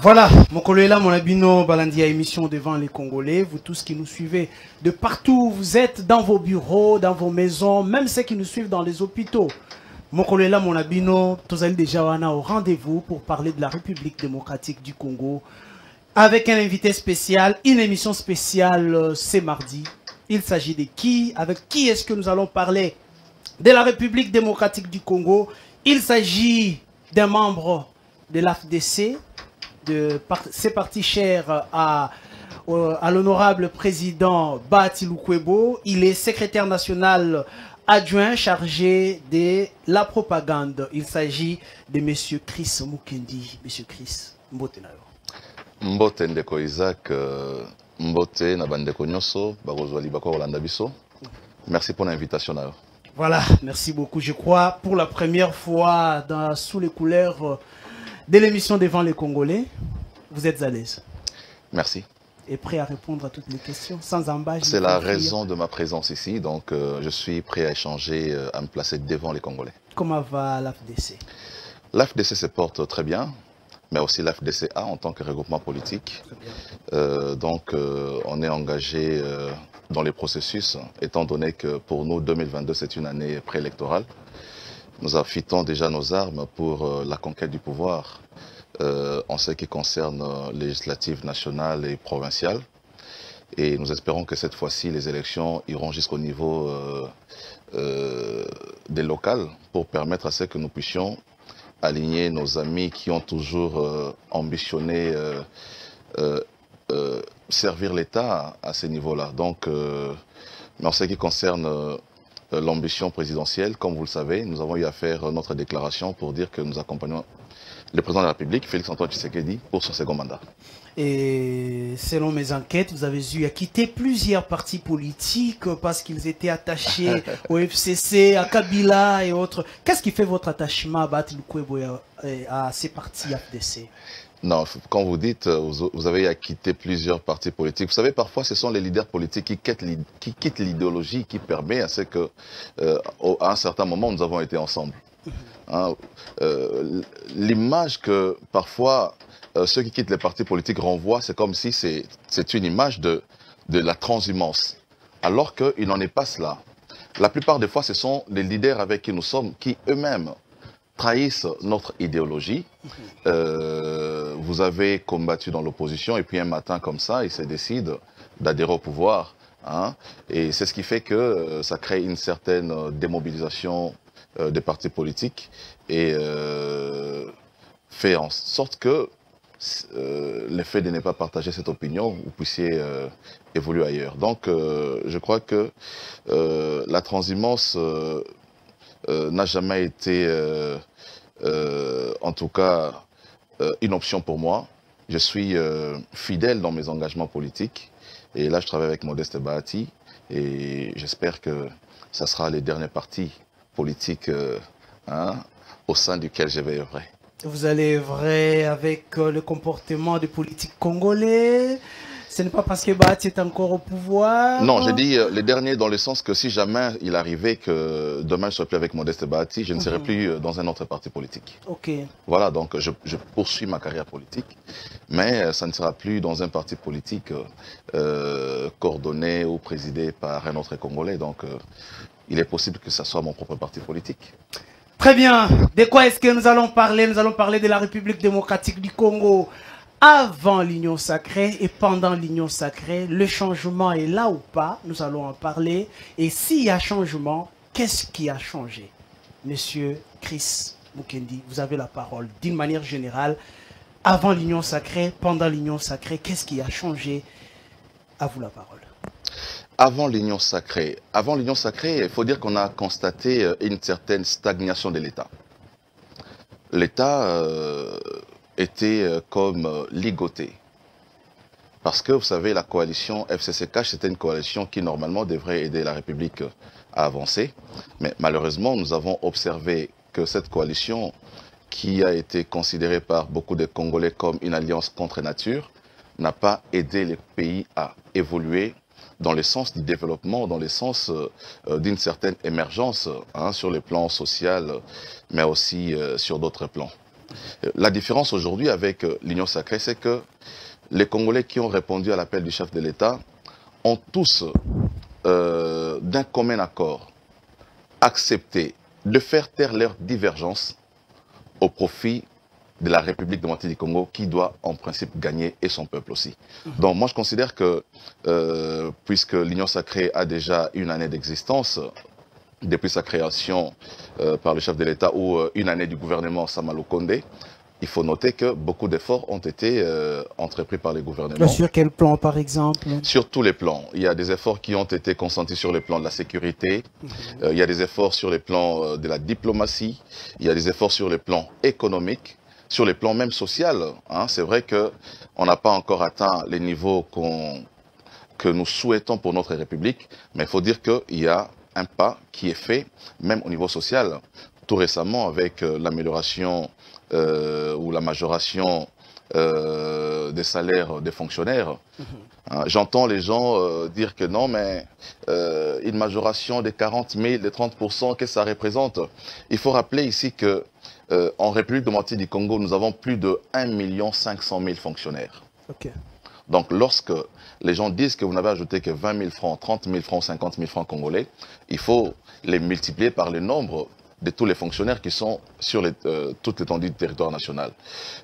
Voilà, mon collègue là, mon abino Balandia, émission devant les Congolais. Vous tous qui nous suivez de partout, vous êtes dans vos bureaux, dans vos maisons, même ceux qui nous suivent dans les hôpitaux. Mon collègue là, mon abino, tous allez déjà au rendez-vous pour parler de la République démocratique du Congo avec un invité spécial, une émission spéciale ce mardi. Il s'agit de qui? Avec qui est-ce que nous allons parler de la République démocratique du Congo? Il s'agit d'un membre de l'AFDC, de ces partis chers à l'honorable président Bahati Lukwebo. Il est secrétaire national adjoint chargé de la propagande. Il s'agit de M. Chris Mukendi. M. Chris, mbote na yo. Mbote ndeko Isaac, mbote na bandeko nyoso, barozwali bako Rolanda biso. Merci pour l'invitation na yo. Voilà, merci beaucoup. Je crois pour la première fois sous les couleurs de l'émission Devant les Congolais, vous êtes à l'aise. Merci. Et prêt à répondre à toutes les questions, sans embâche. C'est la raison de ma présence ici, donc je suis prêt à échanger, à me placer devant les Congolais. Comment va l'AFDC? L'AFDC se porte très bien, mais aussi l'AFDCA en tant que regroupement politique. Donc on est engagé dans les processus, étant donné que pour nous, 2022, c'est une année préélectorale. Nous affûtons déjà nos armes pour la conquête du pouvoir en ce qui concerne législatives nationales et provinciales. Et nous espérons que cette fois-ci, les élections iront jusqu'au niveau des locales pour permettre à ce que nous puissions aligner nos amis qui ont toujours ambitionné servir l'État à ces niveaux-là. Donc, en ce qui concerne l'ambition présidentielle, comme vous le savez, nous avons eu à faire notre déclaration pour dire que nous accompagnons le président de la République, Félix-Antoine Tshisekedi, pour son second mandat. Et selon mes enquêtes, vous avez eu à quitter plusieurs partis politiques parce qu'ils étaient attachés au FCC, à Kabila et autres. Qu'est-ce qui fait votre attachement à Bahati Lukwebo et à ces partis FDC? Non, quand vous dites, vous avez à quitter plusieurs partis politiques. Vous savez, parfois, ce sont les leaders politiques qui quittent l'idéologie qui permet à ce que, à un certain moment, nous avons été ensemble. Hein, l'image que, parfois, ceux qui quittent les partis politiques renvoient, c'est comme si c'est une image de la transhumance. Alors qu'il n'en est pas cela. La plupart des fois, ce sont les leaders avec qui nous sommes, qui eux-mêmes trahissent notre idéologie. Vous avez combattu dans l'opposition et puis un matin comme ça, ils se décident d'adhérer au pouvoir. Hein, et c'est ce qui fait que ça crée une certaine démobilisation des partis politiques et fait en sorte que le fait de ne pas partager cette opinion, vous puissiez évoluer ailleurs. Donc je crois que la transhumance n'a jamais été, en tout cas, une option pour moi. Je suis fidèle dans mes engagements politiques. Et là, je travaille avec Modeste Bahati. Et j'espère que ça sera les derniers partis politiques au sein duquel je vais œuvrer. Vous allez œuvrer avec le comportement des politiques congolais? Ce n'est pas parce que Bahati est encore au pouvoir? Non, j'ai dit les derniers dans le sens que si jamais il arrivait que demain je ne serais plus avec Modeste Bahati, je ne serais plus dans un autre parti politique. Ok. Voilà, donc je poursuis ma carrière politique, mais ça ne sera plus dans un parti politique coordonné ou présidé par un autre Congolais. Donc il est possible que ça soit mon propre parti politique. Très bien. De quoi est-ce que nous allons parler? Nous allons parler de la République démocratique du Congo. Avant l'Union sacrée et pendant l'Union sacrée, le changement est là ou pas? Nous allons en parler. Et s'il y a changement, qu'est-ce qui a changé? Monsieur Chris Mukendi, vous avez la parole. D'une manière générale, avant l'Union sacrée, pendant l'Union sacrée, qu'est-ce qui a changé? À vous la parole. Avant l'Union sacrée, il faut dire qu'on a constaté une certaine stagnation de l'État. L'État était comme ligoté. Parce que, vous savez, la coalition FCCK, c'était une coalition qui, normalement, devrait aider la République à avancer. Mais malheureusement, nous avons observé que cette coalition, qui a été considérée par beaucoup de Congolais comme une alliance contre nature, n'a pas aidé les pays à évoluer dans le sens du développement, dans le sens d'une certaine émergence, hein, sur le plan social, mais aussi sur d'autres plans. La différence aujourd'hui avec l'Union sacrée, c'est que les Congolais qui ont répondu à l'appel du chef de l'État ont tous, d'un commun accord, accepté de faire taire leurs divergences au profit de la République démocratique du Congo qui doit en principe gagner et son peuple aussi. Donc moi je considère que puisque l'Union sacrée a déjà une année d'existence, depuis sa création par le chef de l'État ou une année du gouvernement Sama Lukonde, il faut noter que beaucoup d'efforts ont été entrepris par les gouvernements. Sur quel plan, par exemple? Sur tous les plans. Il y a des efforts qui ont été consentis sur le plan de la sécurité. Il y a des efforts sur les plans de la diplomatie. Il y a des efforts sur le plan économique, sur les plans même social. Hein. C'est vrai qu'on n'a pas encore atteint les niveaux que nous souhaitons pour notre République, mais il faut dire qu'il y a un pas qui est fait, même au niveau social. Tout récemment, avec l'amélioration ou la majoration des salaires des fonctionnaires. J'entends les gens dire que non, mais une majoration de 40 000, de 30%, qu'est-ce que ça représente? Il faut rappeler ici que en République démocratique du Congo, nous avons plus de 1 500 000 fonctionnaires. Okay. Donc lorsque les gens disent que vous n'avez ajouté que 20 000 francs, 30 000 francs, 50 000 francs congolais, il faut les multiplier par le nombre de tous les fonctionnaires qui sont sur toute l'étendue du territoire national.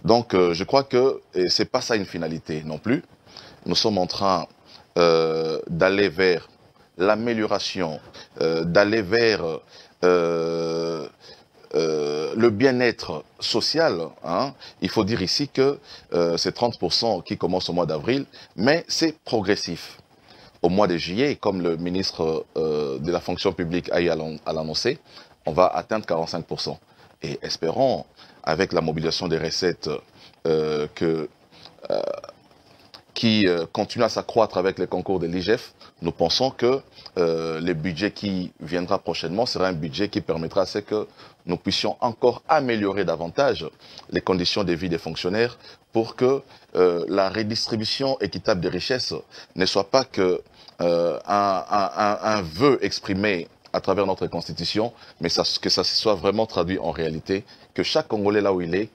Donc je crois que ce n'est pas ça une finalité non plus. Nous sommes en train d'aller vers l'amélioration, d'aller vers le bien-être social. Hein. Il faut dire ici que c'est 30% qui commence au mois d'avril, mais c'est progressif. Au mois de juillet, comme le ministre de la fonction publique a eu à l'annoncer, on va atteindre 45%. Et espérons, avec la mobilisation des recettes qui continue à s'accroître avec les concours de l'IGF, nous pensons que le budget qui viendra prochainement sera un budget qui permettra à ce que nous puissions encore améliorer davantage les conditions de vie des fonctionnaires pour que la redistribution équitable des richesses ne soit pas que un vœu exprimé à travers notre constitution, mais que ça soit vraiment traduit en réalité, que chaque Congolais là où il est,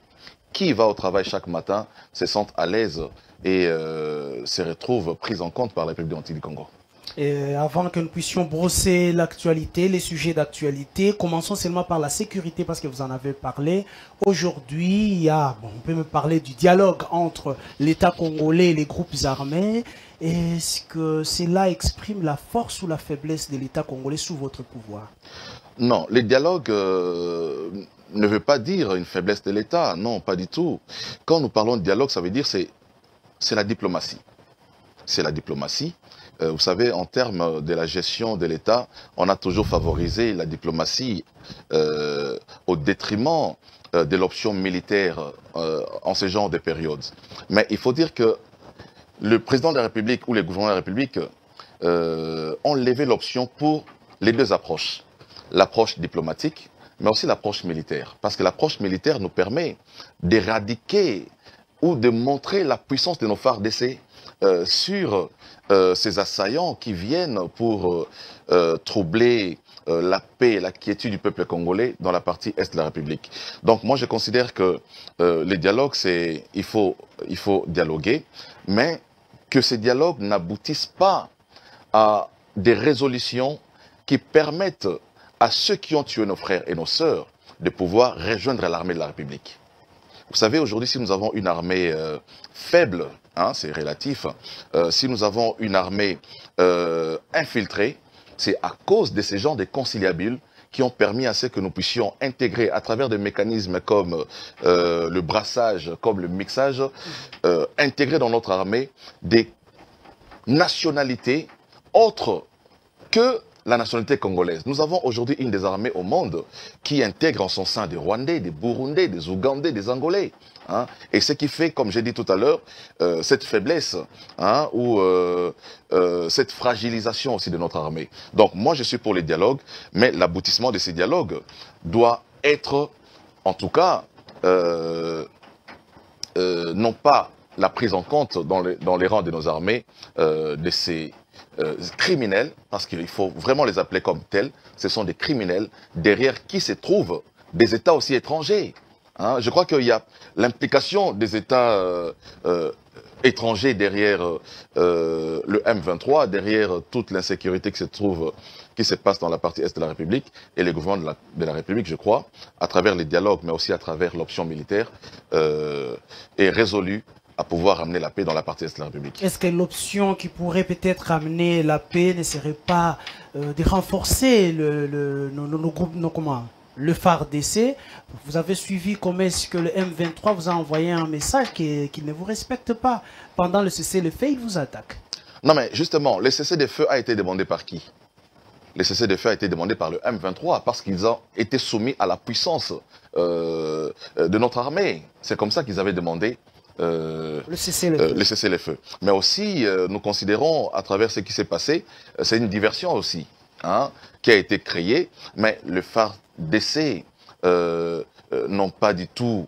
qui va au travail chaque matin, se sente à l'aise et se retrouve pris en compte par la République démocratique du Congo. Et avant que nous puissions brosser l'actualité, les sujets d'actualité, commençons seulement par la sécurité parce que vous en avez parlé. Aujourd'hui, il y a, on peut me parler du dialogue entre l'État congolais et les groupes armés. Est-ce que cela exprime la force ou la faiblesse de l'État congolais sous votre pouvoir? Non, le dialogue ne veut pas dire une faiblesse de l'État, non, pas du tout. Quand nous parlons de dialogue, ça veut dire c'est la diplomatie. C'est la diplomatie. Vous savez, en termes de la gestion de l'État, on a toujours favorisé la diplomatie au détriment de l'option militaire en ce genre de période. Mais il faut dire que le président de la République ou les gouvernements de la République ont levé l'option pour les deux approches. L'approche diplomatique, mais aussi l'approche militaire. Parce que l'approche militaire nous permet d'éradiquer ou de montrer la puissance de nos FARDC sur ces assaillants qui viennent pour troubler la paix et la quiétude du peuple congolais dans la partie est de la République. Donc moi je considère que les dialogues, il faut dialoguer, mais que ces dialogues n'aboutissent pas à des résolutions qui permettent à ceux qui ont tué nos frères et nos sœurs de pouvoir rejoindre l'armée de la République. Vous savez, aujourd'hui, si nous avons une armée faible, hein, c'est relatif, si nous avons une armée infiltrée, c'est à cause de ces gens de conciliabules qui ont permis à ce que nous puissions intégrer à travers des mécanismes comme le brassage, comme le mixage, intégrer dans notre armée des nationalités autre que la nationalité congolaise. Nous avons aujourd'hui une des armées au monde qui intègre en son sein des Rwandais, des Burundais, des Ougandais, des Angolais. Hein, et ce qui fait, comme j'ai dit tout à l'heure, cette faiblesse hein, ou cette fragilisation aussi de notre armée. Donc moi je suis pour les dialogues, mais l'aboutissement de ces dialogues doit être, en tout cas, non pas la prise en compte dans les rangs de nos armées de ces criminels, parce qu'il faut vraiment les appeler comme tels. Ce sont des criminels derrière qui se trouvent des États aussi étrangers. Hein, je crois qu'il y a l'implication des États étrangers derrière le M23, derrière toute l'insécurité qui se passe dans la partie est de la République, et le gouvernement de la République, je crois, à travers les dialogues, mais aussi à travers l'option militaire, est résolu à pouvoir amener la paix dans la partie est de la République. Est-ce que l'option qui pourrait peut-être amener la paix ne serait pas de renforcer nos groupes, le FARDC? Vous avez suivi comment est-ce que le M23 vous a envoyé un message qu'il ne vous respecte pas. Pendant le cessez-le-feu, il vous attaque. Non mais justement, le cessez-le-feu a été demandé par qui? Le cessez-le-feu a été demandé par le M23 parce qu'ils ont été soumis à la puissance de notre armée. C'est comme ça qu'ils avaient demandé le cessez-le-feu. Mais aussi, nous considérons, à travers ce qui s'est passé, c'est une diversion aussi, hein, qui a été créée, mais le FARDC n'ont pas du tout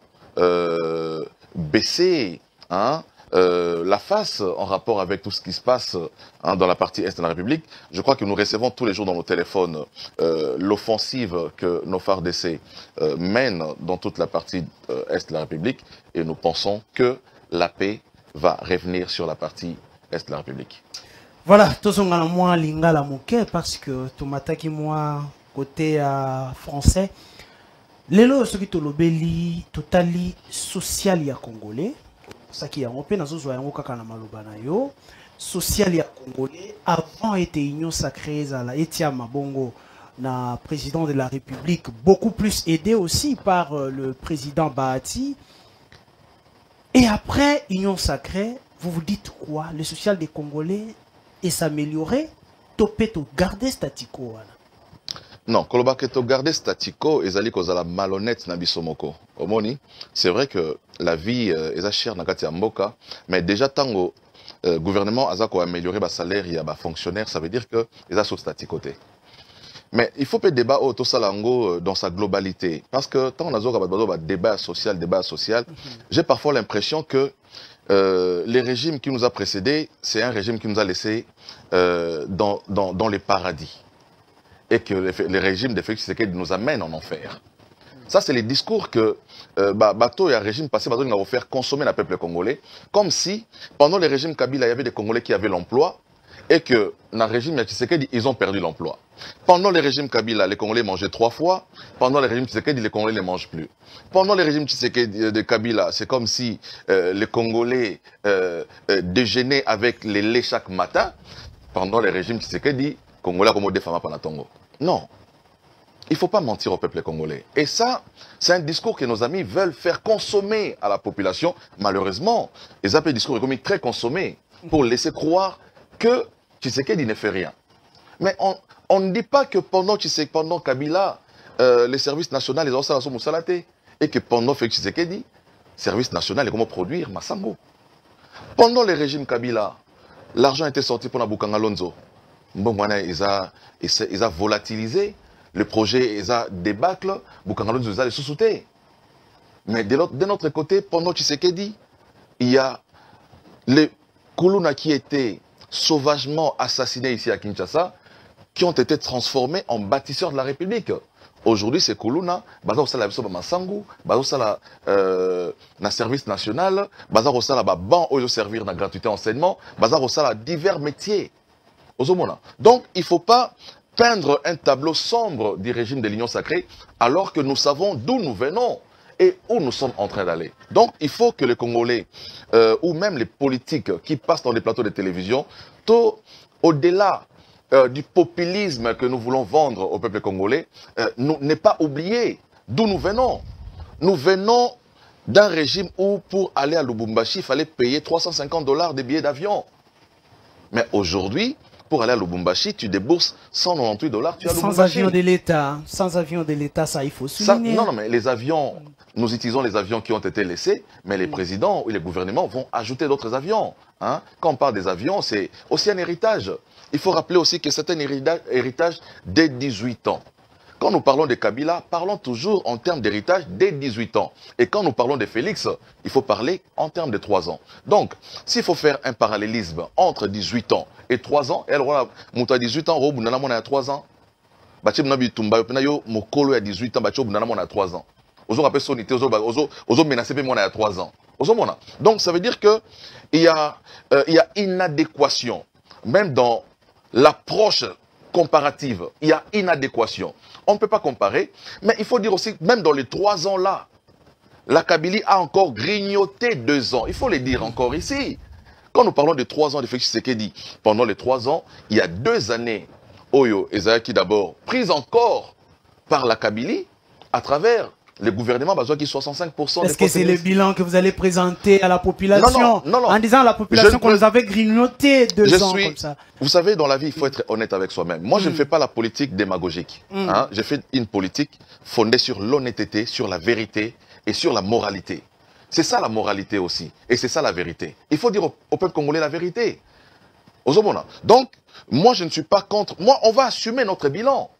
baissé hein, la face en rapport avec tout ce qui se passe hein, dans la partie est de la République. Je crois que nous recevons tous les jours dans nos téléphones l'offensive que nos FARDC mènent dans toute la partie est de la République, et nous pensons que la paix va revenir sur la partie est de la République. Voilà, tous on a moins lingala moke parce que tout mataki moi côté français. Lelo ce qui tolobeli totali social ya congolais. Ça qui a repé nazo zo yango kaka na maloba na yo. Social ya congolais avant était union sacrée à la Etia Mabongo na président de la République, beaucoup plus aidé aussi par le président Bahati. Et après union sacrée, vous vous dites quoi? Le social des Congolais est s'améliorer? Topé to garder statico voilà. Non, Kolobaketo garder statico et zali kozala malhonnête na bisomoko. Omoni, c'est vrai que la vie est chère na kati ya mboka, mais déjà tango gouvernement azako améliorer ba salaire ya ba fonctionnaire, ça veut dire que eza so staticoté. Mais il faut pas débat au Tosalango dans sa globalité, parce que tant on a un débat social, j'ai parfois l'impression que les régimes qui nous a précédés, c'est un régime qui nous a laissé dans les paradis. Et que les régimes de Félix Tshisekedi nous amènent en enfer. Ça, c'est les discours que Bato et un régime passé, Bato nous a offert consommer le peuple congolais, comme si, pendant le régime Kabila, il y avait des Congolais qui avaient l'emploi, et que dans le régime Tshisekedi, ils ont perdu l'emploi. Pendant le régime Kabila, les Congolais mangeaient 3 fois, pendant le régime Tshisekedi, les Congolais ne mangent plus. Pendant le régime Tshisekedi de Kabila, c'est comme si les Congolais déjeunaient avec les laits chaque matin. Pendant le régime Tshisekedi, Congolais comme des femmes à Tongo. Non. Il ne faut pas mentir au peuple congolais. Et ça, c'est un discours que nos amis veulent faire consommer à la population. Malheureusement, ils appellent discours économique très consommé pour laisser croire que Tshisekedi ne fait rien. Mais on ne dit pas que pendant Kabila, les services nationaux, les ont sont moussalate. Et que pendant Félix Tshisekedi, service national est comment produire Massango. Pendant le régime Kabila, l'argent était sorti pour Nabukanga Lonzo. Bon, ils ont volatilisé le projet, ils ont débâcle, Bukanga Lonzo ils ont les sous-soutés. Mais de notre côté, pendant Tshisekedi, il y a les Kuluna qui étaient sauvagement assassinés ici à Kinshasa, qui ont été transformés en bâtisseurs de la République. Aujourd'hui, c'est Kuluna, Bazar Osala Bisoba Masangu, Bazar Osala na service national, Bazar Osala Ban au servir na gratuité enseignement, Bazar Osala divers métiers. Donc, il ne faut pas peindre un tableau sombre du régime de l'Union sacrée, alors que nous savons d'où nous venons et où nous sommes en train d'aller. Donc, il faut que les Congolais, ou même les politiques qui passent dans les plateaux de télévision, au-delà du populisme que nous voulons vendre au peuple congolais, n'aient pas oublié d'où nous venons. Nous venons d'un régime où, pour aller à Lubumbashi, il fallait payer $350 des billets d'avion. Mais aujourd'hui, pour aller à Lubumbashi, tu débourses 198 $, tu as Lubumbashi. Sans avion de l'État. Sans avion de l'État, ça, il faut souligner. Non, mais les avions, nous utilisons les avions qui ont été laissés, mais les présidents ou les gouvernements vont ajouter d'autres avions. Hein. Quand on parle des avions, c'est aussi un héritage. Il faut rappeler aussi que c'est un héritage dès 18 ans. Quand nous parlons de Kabila, parlons toujours en termes d'héritage dès 18 ans. Et quand nous parlons de Félix, il faut parler en termes de 3 ans. Donc, s'il faut faire un parallélisme entre 18 ans et 3 ans, elle aura 18 ans, on a 3 ans. Mokolo a 18 ans, on a 3 ans. Ozo rappelle sonité, ozo menacé pe mona a 3 ans. Ozo mona. Donc ça veut dire que il y a inadéquation même dans l'approche comparative. Il y a inadéquation. On ne peut pas comparer, mais il faut dire aussi même dans les 3 ans là, la Kabylie a encore grignoté 2 ans. Il faut le dire encore ici. Quand nous parlons de 3 ans de Félix Tshisekedi, pendant les 3 ans, il y a 2 années Oyo Ezaki d'abord prise encore par la Kabylie à travers le gouvernement besoin qui 65%. Est-ce que c'est le bilan que vous allez présenter à la population? Non. En disant à la population qu'on nous avait grignoté 2 ans comme ça. Vous savez, dans la vie, il faut être honnête avec soi-même. Moi, je ne fais pas la politique démagogique. Hein? Je fais une politique fondée sur l'honnêteté, sur la vérité et sur la moralité. C'est ça la moralité aussi. Et c'est ça la vérité. Il faut dire au peuple congolais la vérité. Donc, moi, je ne suis pas contre. Moi, on va assumer notre bilan.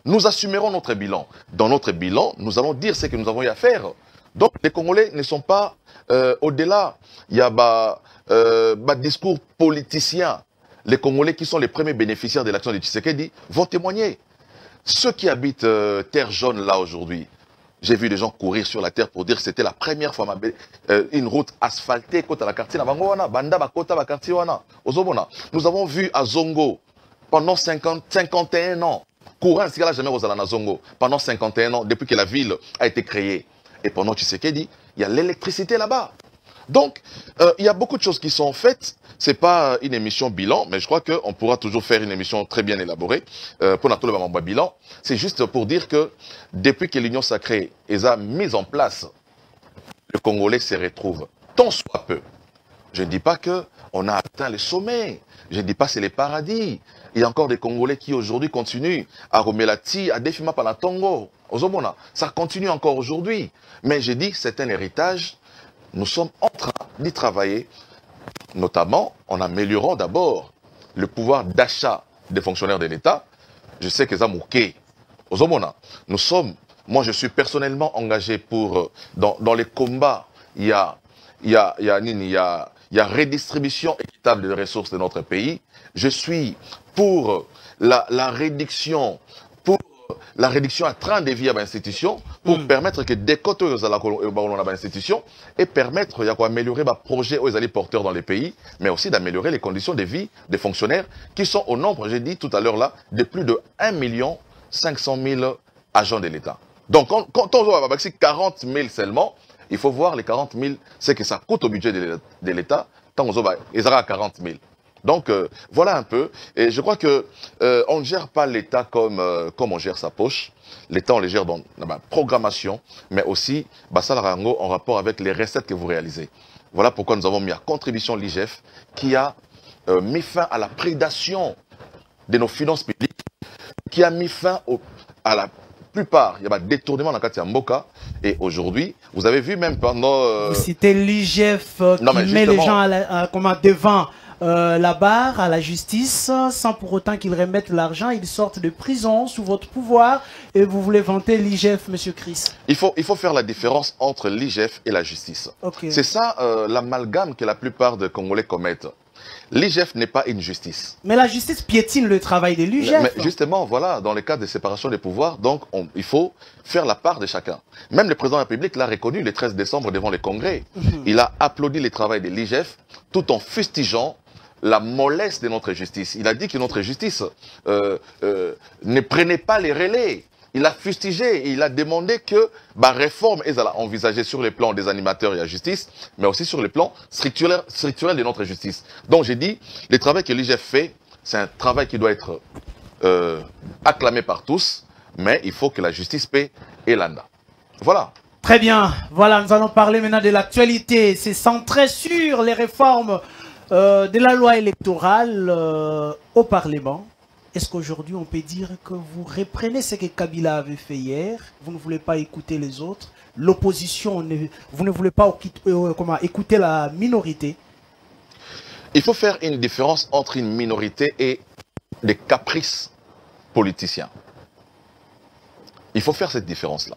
Nous assumerons notre bilan. Dans notre bilan, nous allons dire ce que nous avons eu à faire. Donc, les Congolais ne sont pas au-delà. Il y a discours politicien. Les Congolais qui sont les premiers bénéficiaires de l'action de Tshisekedi vont témoigner. Ceux qui habitent Terre Jaune là aujourd'hui, j'ai vu des gens courir sur la terre pour dire que c'était la première fois une route asphaltée côté à la quartier. Nous avons vu à Zongo pendant 51 ans. Courant, c'est là jamais aux Zongo. Pendant 51 ans, depuis que la ville a été créée. Et pendant Tshisekedi, il y a l'électricité là-bas. Donc, il y a beaucoup de choses qui sont faites. C'est pas une émission bilan, mais je crois qu'on pourra toujours faire une émission très bien élaborée. Pour notre bilan, c'est juste pour dire que depuis que l'Union sacrée a mis en place, le Congolais se retrouve tant soit peu. Je ne dis pas qu'on a atteint le sommet. Je ne dis pas que c'est les paradis. Il y a encore des Congolais qui aujourd'hui continuent à Romelati, à Defima Palatongo. Ça continue encore aujourd'hui. Mais j'ai dit que c'est un héritage. Nous sommes en train d'y travailler, notamment en améliorant d'abord le pouvoir d'achat des fonctionnaires de l'État. Je sais que ça mouké. Nous sommes, moi je suis personnellement engagé pour, dans les combats, il y a redistribution équitable des ressources de notre pays. Je suis pour la réduction à train de vie à l'institution pour permettre que des côtés aux institutions et permettre d'améliorer les projets aux alliés porteurs dans les pays, mais aussi d'améliorer les conditions de vie des fonctionnaires qui sont au nombre, j'ai dit tout à l'heure là, de plus de 1 500 000 agents de l'État. Donc quand on voit 40 000 seulement, il faut voir les 40 000, c'est que ça coûte au budget de l'État, tant on voit, ils auront 40 000. Donc voilà un peu, et je crois que on ne gère pas l'État comme on gère sa poche. L'État on les gère dans la programmation, mais aussi Bassalarango en rapport avec les recettes que vous réalisez. Voilà pourquoi nous avons mis à contribution l'IGF qui a mis fin à la prédation de nos finances publiques, qui a mis fin à la plupart, il y a un détournement dans le Mboka. Et aujourd'hui, vous avez vu même pendant... Vous citez l'IGF qui met les gens devant la barre, à la justice, sans pour autant qu'ils remettent l'argent. Ils sortent de prison sous votre pouvoir et vous voulez vanter l'IGF, monsieur Chris. Il faut faire la différence entre l'IGF et la justice. Okay. C'est ça l'amalgame que la plupart des Congolais commettent. L'IGF n'est pas une justice. Mais la justice piétine le travail de l'IGF. Mais justement, voilà, dans le cas de séparation des pouvoirs, donc il faut faire la part de chacun. Même le président de la République l'a reconnu le 13 décembre devant le Congrès. Il a applaudi le travail de l'IGF tout en fustigeant la mollesse de notre justice. Il a dit que notre justice ne prenait pas les relais. Il a fustigé et il a demandé que la réforme est envisagée sur les plans des animateurs et la justice, mais aussi sur les plans structurels de notre justice. Donc j'ai dit, le travail que l'IGF fait, c'est un travail qui doit être acclamé par tous, mais il faut que la justice paie et l'ANDA. Voilà. Très bien. Voilà, nous allons parler maintenant de l'actualité. C'est centré sur les réformes de la loi électorale au Parlement. Est-ce qu'aujourd'hui on peut dire que vous reprenez ce que Kabila avait fait hier? Vous ne voulez pas écouter les autres? L'opposition, vous ne voulez pas écouter la minorité? Il faut faire une différence entre une minorité et des caprices politiciens. Il faut faire cette différence-là.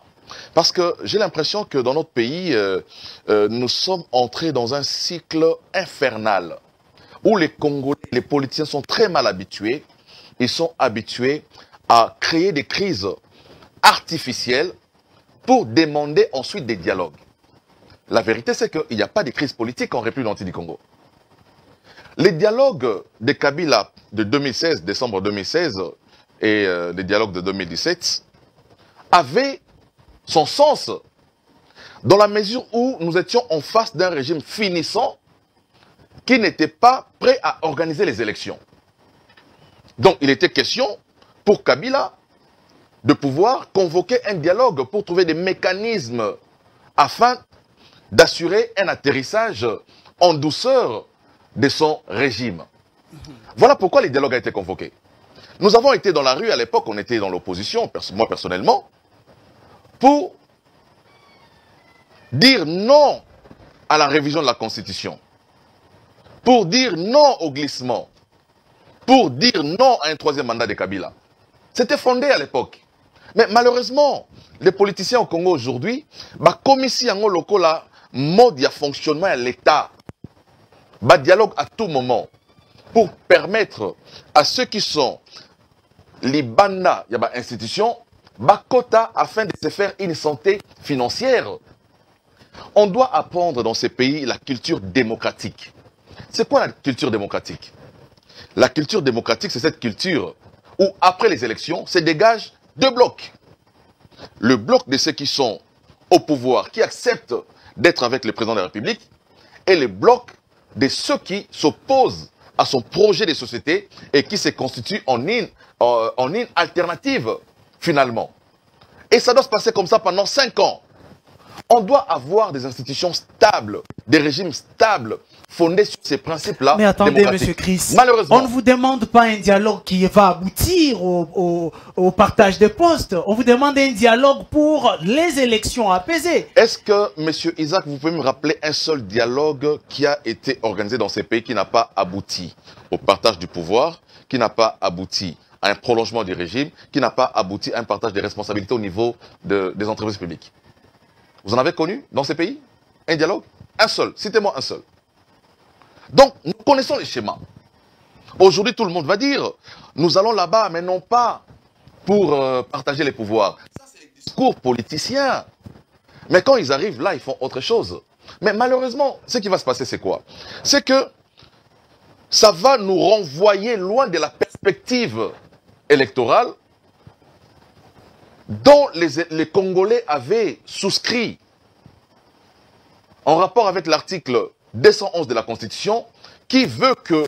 Parce que j'ai l'impression que dans notre pays, nous sommes entrés dans un cycle infernal où les Congolais, les politiciens sont très mal habitués. Ils sont habitués à créer des crises artificielles pour demander ensuite des dialogues. La vérité, c'est qu'il n'y a pas de crise politique en République du Congo. Les dialogues de Kabila de 2016, décembre 2016, et les dialogues de 2017 avaient son sens dans la mesure où nous étions en face d'un régime finissant qui n'était pas prêt à organiser les élections. Donc, il était question pour Kabila de pouvoir convoquer un dialogue pour trouver des mécanismes afin d'assurer un atterrissage en douceur de son régime. Voilà pourquoi les dialogues ont été convoqués. Nous avons été dans la rue à l'époque, on était dans l'opposition, moi personnellement, pour dire non à la révision de la Constitution, pour dire non au glissement, pour dire non à un troisième mandat de Kabila. C'était fondé à l'époque. Mais malheureusement, les politiciens au Congo aujourd'hui, comme ici en lokola, mode de fonctionnement à l'État, dialogue à tout moment, pour permettre à ceux qui sont les bandas, il y a institutions, quota afin de se faire une santé financière. On doit apprendre dans ces pays la culture démocratique. C'est quoi la culture démocratique? La culture démocratique, c'est cette culture où, après les élections, se dégagent deux blocs. Le bloc de ceux qui sont au pouvoir, qui acceptent d'être avec le président de la République, et le bloc de ceux qui s'opposent à son projet de société et qui se constituent en une alternative, finalement. Et ça doit se passer comme ça pendant 5 ans. On doit avoir des institutions stables, des régimes stables, fondés sur ces principes-là. Mais attendez, Monsieur Chris, malheureusement, on ne vous demande pas un dialogue qui va aboutir au partage des postes. On vous demande un dialogue pour les élections apaisées. Est-ce que, Monsieur Isaac, vous pouvez me rappeler un seul dialogue qui a été organisé dans ces pays qui n'a pas abouti au partage du pouvoir, qui n'a pas abouti à un prolongement du régime, qui n'a pas abouti à un partage des responsabilités au niveau des entreprises publiques? Vous en avez connu dans ces pays un dialogue? Un seul. Citez-moi un seul. Donc, nous connaissons les schémas. Aujourd'hui, tout le monde va dire, nous allons là-bas, mais non pas pour partager les pouvoirs. Ça, c'est les discours politiciens. Mais quand ils arrivent là, ils font autre chose. Mais malheureusement, ce qui va se passer, c'est quoi? C'est que ça va nous renvoyer loin de la perspective électorale dont les Congolais avaient souscrit en rapport avec l'article 211 de la Constitution qui veut que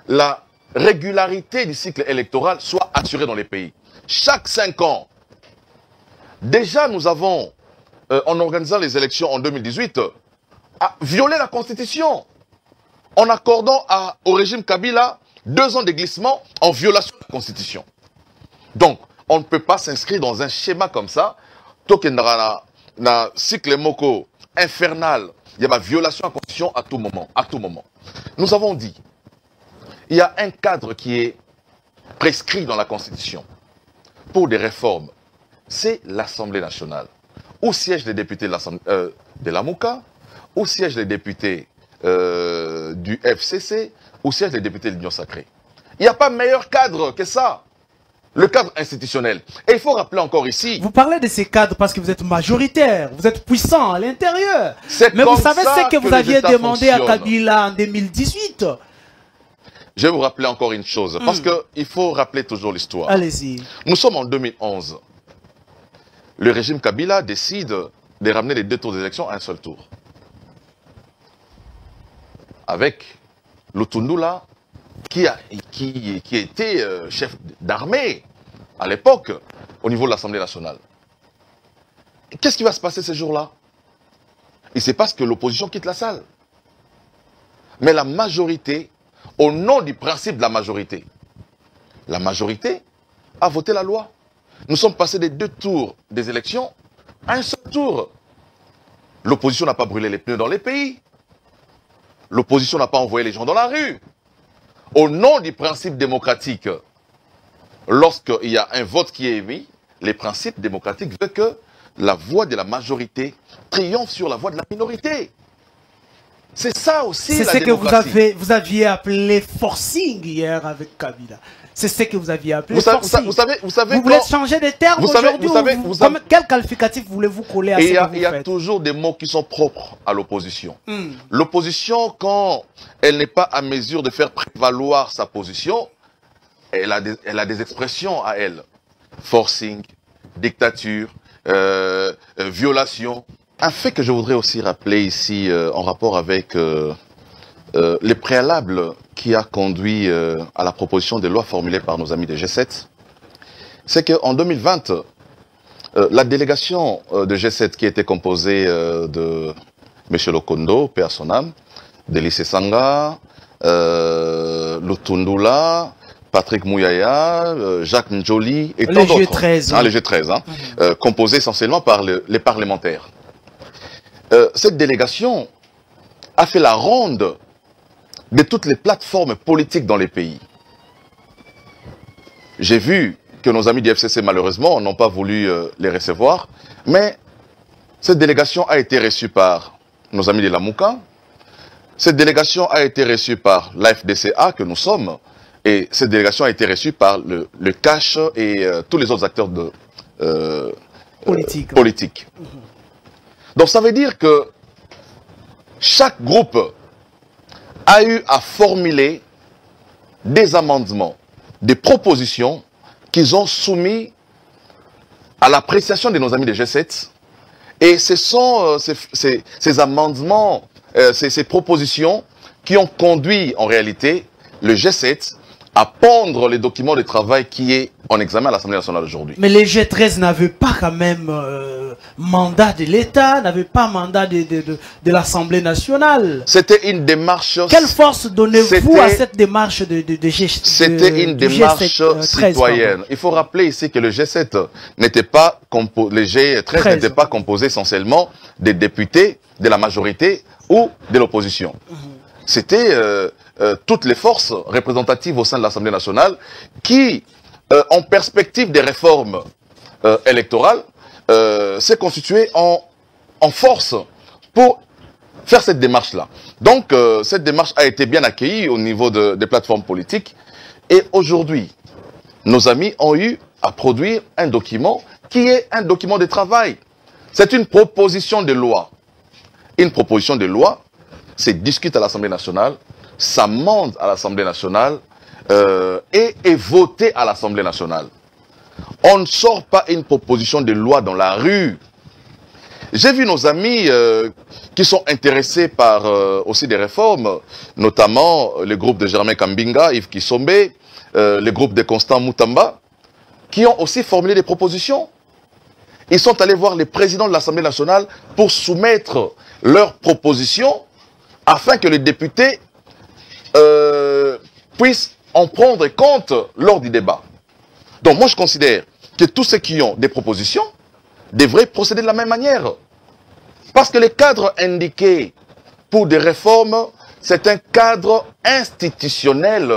la régularité du cycle électoral soit assurée dans les pays. Chaque 5 ans, déjà nous avons, en organisant les élections en 2018, violé la Constitution en accordant au régime Kabila 2 ans de glissement en violation de la Constitution. Donc, on ne peut pas s'inscrire dans un schéma comme ça. Tokendra na cycle moko infernal, il y a ma violation de la Constitution à tout moment, à tout moment. Nous avons dit, il y a un cadre qui est prescrit dans la Constitution pour des réformes. C'est l'Assemblée nationale. Où siègent les députés de la MOUCA, où siègent les députés du FCC, où siègent les députés de l'Union sacrée. Il n'y a pas meilleur cadre que ça. Le cadre institutionnel. Et il faut rappeler encore ici... Vous parlez de ces cadres parce que vous êtes majoritaire, vous êtes puissant à l'intérieur. Mais vous savez ce que vous aviez demandé à Kabila en 2018. Je vais vous rappeler encore une chose, parce qu'il faut rappeler toujours l'histoire. Allez-y. Nous sommes en 2011. Le régime Kabila décide de ramener les 2 tours d'élection à un seul tour. Avec Lutundula, qui était chef d'armée à l'époque au niveau de l'Assemblée nationale. Qu'est-ce qui va se passer ce jour-là? Il se passe que l'opposition quitte la salle. mais la majorité, au nom du principe de la majorité a voté la loi. Nous sommes passés des 2 tours des élections à un seul tour. L'opposition n'a pas brûlé les pneus dans les pays. L'opposition n'a pas envoyé les gens dans la rue. Au nom du principe démocratique, lorsqu'il y a un vote qui est émis, les principes démocratiques veulent que la voix de la majorité triomphe sur la voix de la minorité. C'est ça aussi la démocratie. C'est ce que vous aviez appelé forcing hier avec Kabila. C'est ce que vous aviez appelé forcing. Vous savez vous voulez changer de terme aujourd'hui? Quel qualificatif voulez-vous coller à ce que vous faites? Il y a toujours des mots qui sont propres à l'opposition. L'opposition, quand elle n'est pas à mesure de faire prévaloir sa position, elle a des expressions à elle. Forcing, dictature, violation. Un fait que je voudrais aussi rappeler ici en rapport avec les préalables qui a conduit à la proposition de loi formulée par nos amis de G7, c'est qu'en 2020, la délégation de G7 qui était composée de M. Lokondo, paix à son âme, Délice Sanga, Lutundula, Patrick Mouyaya, Jacques Njoli et tant d'autres. Le G13. Le G13, composé essentiellement par les parlementaires. Cette délégation a fait la ronde de toutes les plateformes politiques dans les pays. J'ai vu que nos amis du FCC, malheureusement, n'ont pas voulu les recevoir, mais cette délégation a été reçue par nos amis de la Mouka, cette délégation a été reçue par l'AFDCA que nous sommes, et cette délégation a été reçue par le CACH et tous les autres acteurs politiques. Donc ça veut dire que chaque groupe a eu à formuler des amendements, des propositions qu'ils ont soumis à l'appréciation de nos amis de G7. Et ce sont ces amendements, ces propositions qui ont conduit en réalité le G7 à pondre les documents de travail qui est en examen à l'Assemblée nationale aujourd'hui. Mais les G13 n'avaient pas quand même mandat de l'État, n'avaient pas mandat de l'Assemblée nationale. C'était une démarche... Quelle force donnez-vous à cette démarche de G7? C'était une démarche citoyenne. Il faut rappeler ici que le G7 n'était pas les G13 n'étaient pas composés essentiellement des députés de la majorité ou de l'opposition. C'était toutes les forces représentatives au sein de l'Assemblée nationale qui, en perspective des réformes électorales, s'est constituée en force pour faire cette démarche-là. Donc, cette démarche a été bien accueillie au niveau des plateformes politiques. Et aujourd'hui, nos amis ont eu à produire un document qui est un document de travail. C'est une proposition de loi. Une proposition de loi, c'est discuté à l'Assemblée nationale, s'amende à l'Assemblée nationale et est voté à l'Assemblée nationale. On ne sort pas une proposition de loi dans la rue. J'ai vu nos amis qui sont intéressés par aussi des réformes, notamment le groupe de Germain Kambinga, Yves Kissombe, le groupe de Constant Moutamba, qui ont aussi formulé des propositions. Ils sont allés voir les présidents de l'Assemblée nationale pour soumettre leurs propositions afin que les députés puissent en prendre compte lors du débat. Donc moi je considère que tous ceux qui ont des propositions devraient procéder de la même manière. Parce que le cadre indiqué pour des réformes, c'est un cadre institutionnel.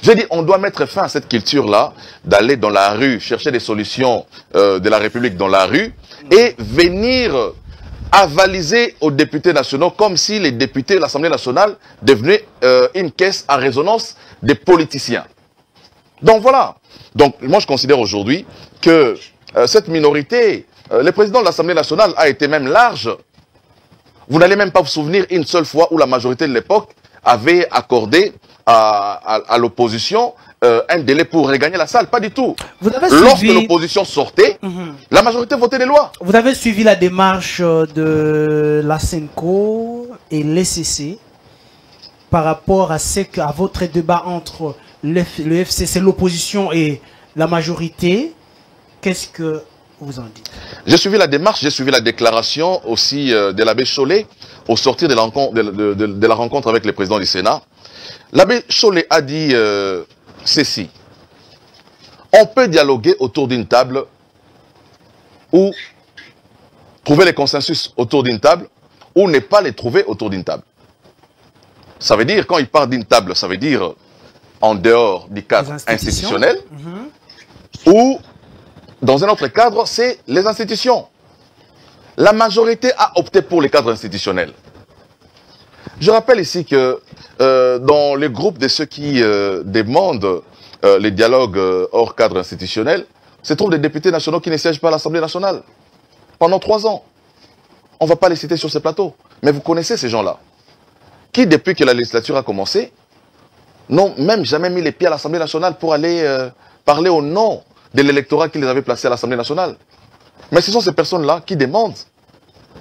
Je dis, on doit mettre fin à cette culture-là, d'aller dans la rue, chercher des solutions de la République dans la rue, et venir avaliser aux députés nationaux comme si les députés de l'Assemblée nationale devenaient une caisse à résonance des politiciens. Donc voilà. Donc moi je considère aujourd'hui que cette minorité, le président de l'Assemblée nationale a été même large. Vous n'allez même pas vous souvenir une seule fois où la majorité de l'époque avait accordé à l'opposition un délai pour regagner la salle. Pas du tout. Lorsque l'opposition sortait, la majorité votait les lois. Vous avez suivi la démarche de la SENCO et l'ECC par rapport à votre débat entre le FCC, l'opposition et la majorité. Qu'est-ce que vous en dites? J'ai suivi la démarche, j'ai suivi la déclaration aussi de l'abbé Chollet au sortir de la rencontre avec le président du Sénat. L'abbé Chollet a dit ceci. On peut dialoguer autour d'une table ou trouver les consensus autour d'une table ou ne pas les trouver autour d'une table. Ça veut dire, quand il parle d'une table, ça veut dire en dehors du cadre institutionnel ou dans un autre cadre, c'est les institutions. La majorité a opté pour les cadres institutionnels. Je rappelle ici que dans les groupes de ceux qui demandent les dialogues hors cadre institutionnel, se trouvent des députés nationaux qui ne siègent pas à l'Assemblée nationale pendant 3 ans. On ne va pas les citer sur ces plateaux. Mais vous connaissez ces gens-là, qui depuis que la législature a commencé, n'ont même jamais mis les pieds à l'Assemblée nationale pour aller parler au nom de l'électorat qui les avait placés à l'Assemblée nationale. Mais ce sont ces personnes-là qui demandent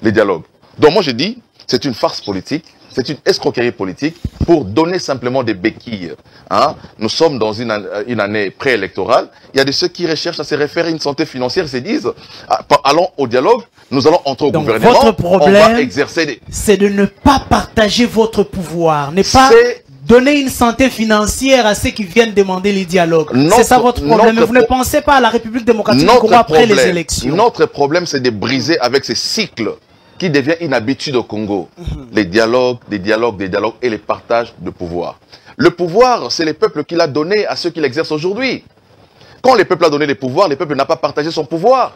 les dialogues. Donc moi je dis, c'est une farce politique, c'est une escroquerie politique pour donner simplement des béquilles. Hein? Nous sommes dans une année préélectorale. Il y a de ceux qui recherchent à se référer une santé financière, se disent, allons au dialogue, nous allons entrer au gouvernement, votre problème, on va exercer des... c'est de ne pas partager votre pouvoir, ne pas donner une santé financière à ceux qui viennent demander les dialogues. C'est ça votre problème. Mais vous ne pensez pas à la République démocratique du Congo après les élections. Notre problème, c'est de briser avec ces cycles qui devient une habitude au Congo. Les dialogues, des dialogues, des dialogues et les partages de pouvoir. Le pouvoir, c'est le peuple qui l'a donné à ceux qui l'exercent aujourd'hui. Quand le peuple a donné les pouvoirs, le peuple n'a pas partagé son pouvoir.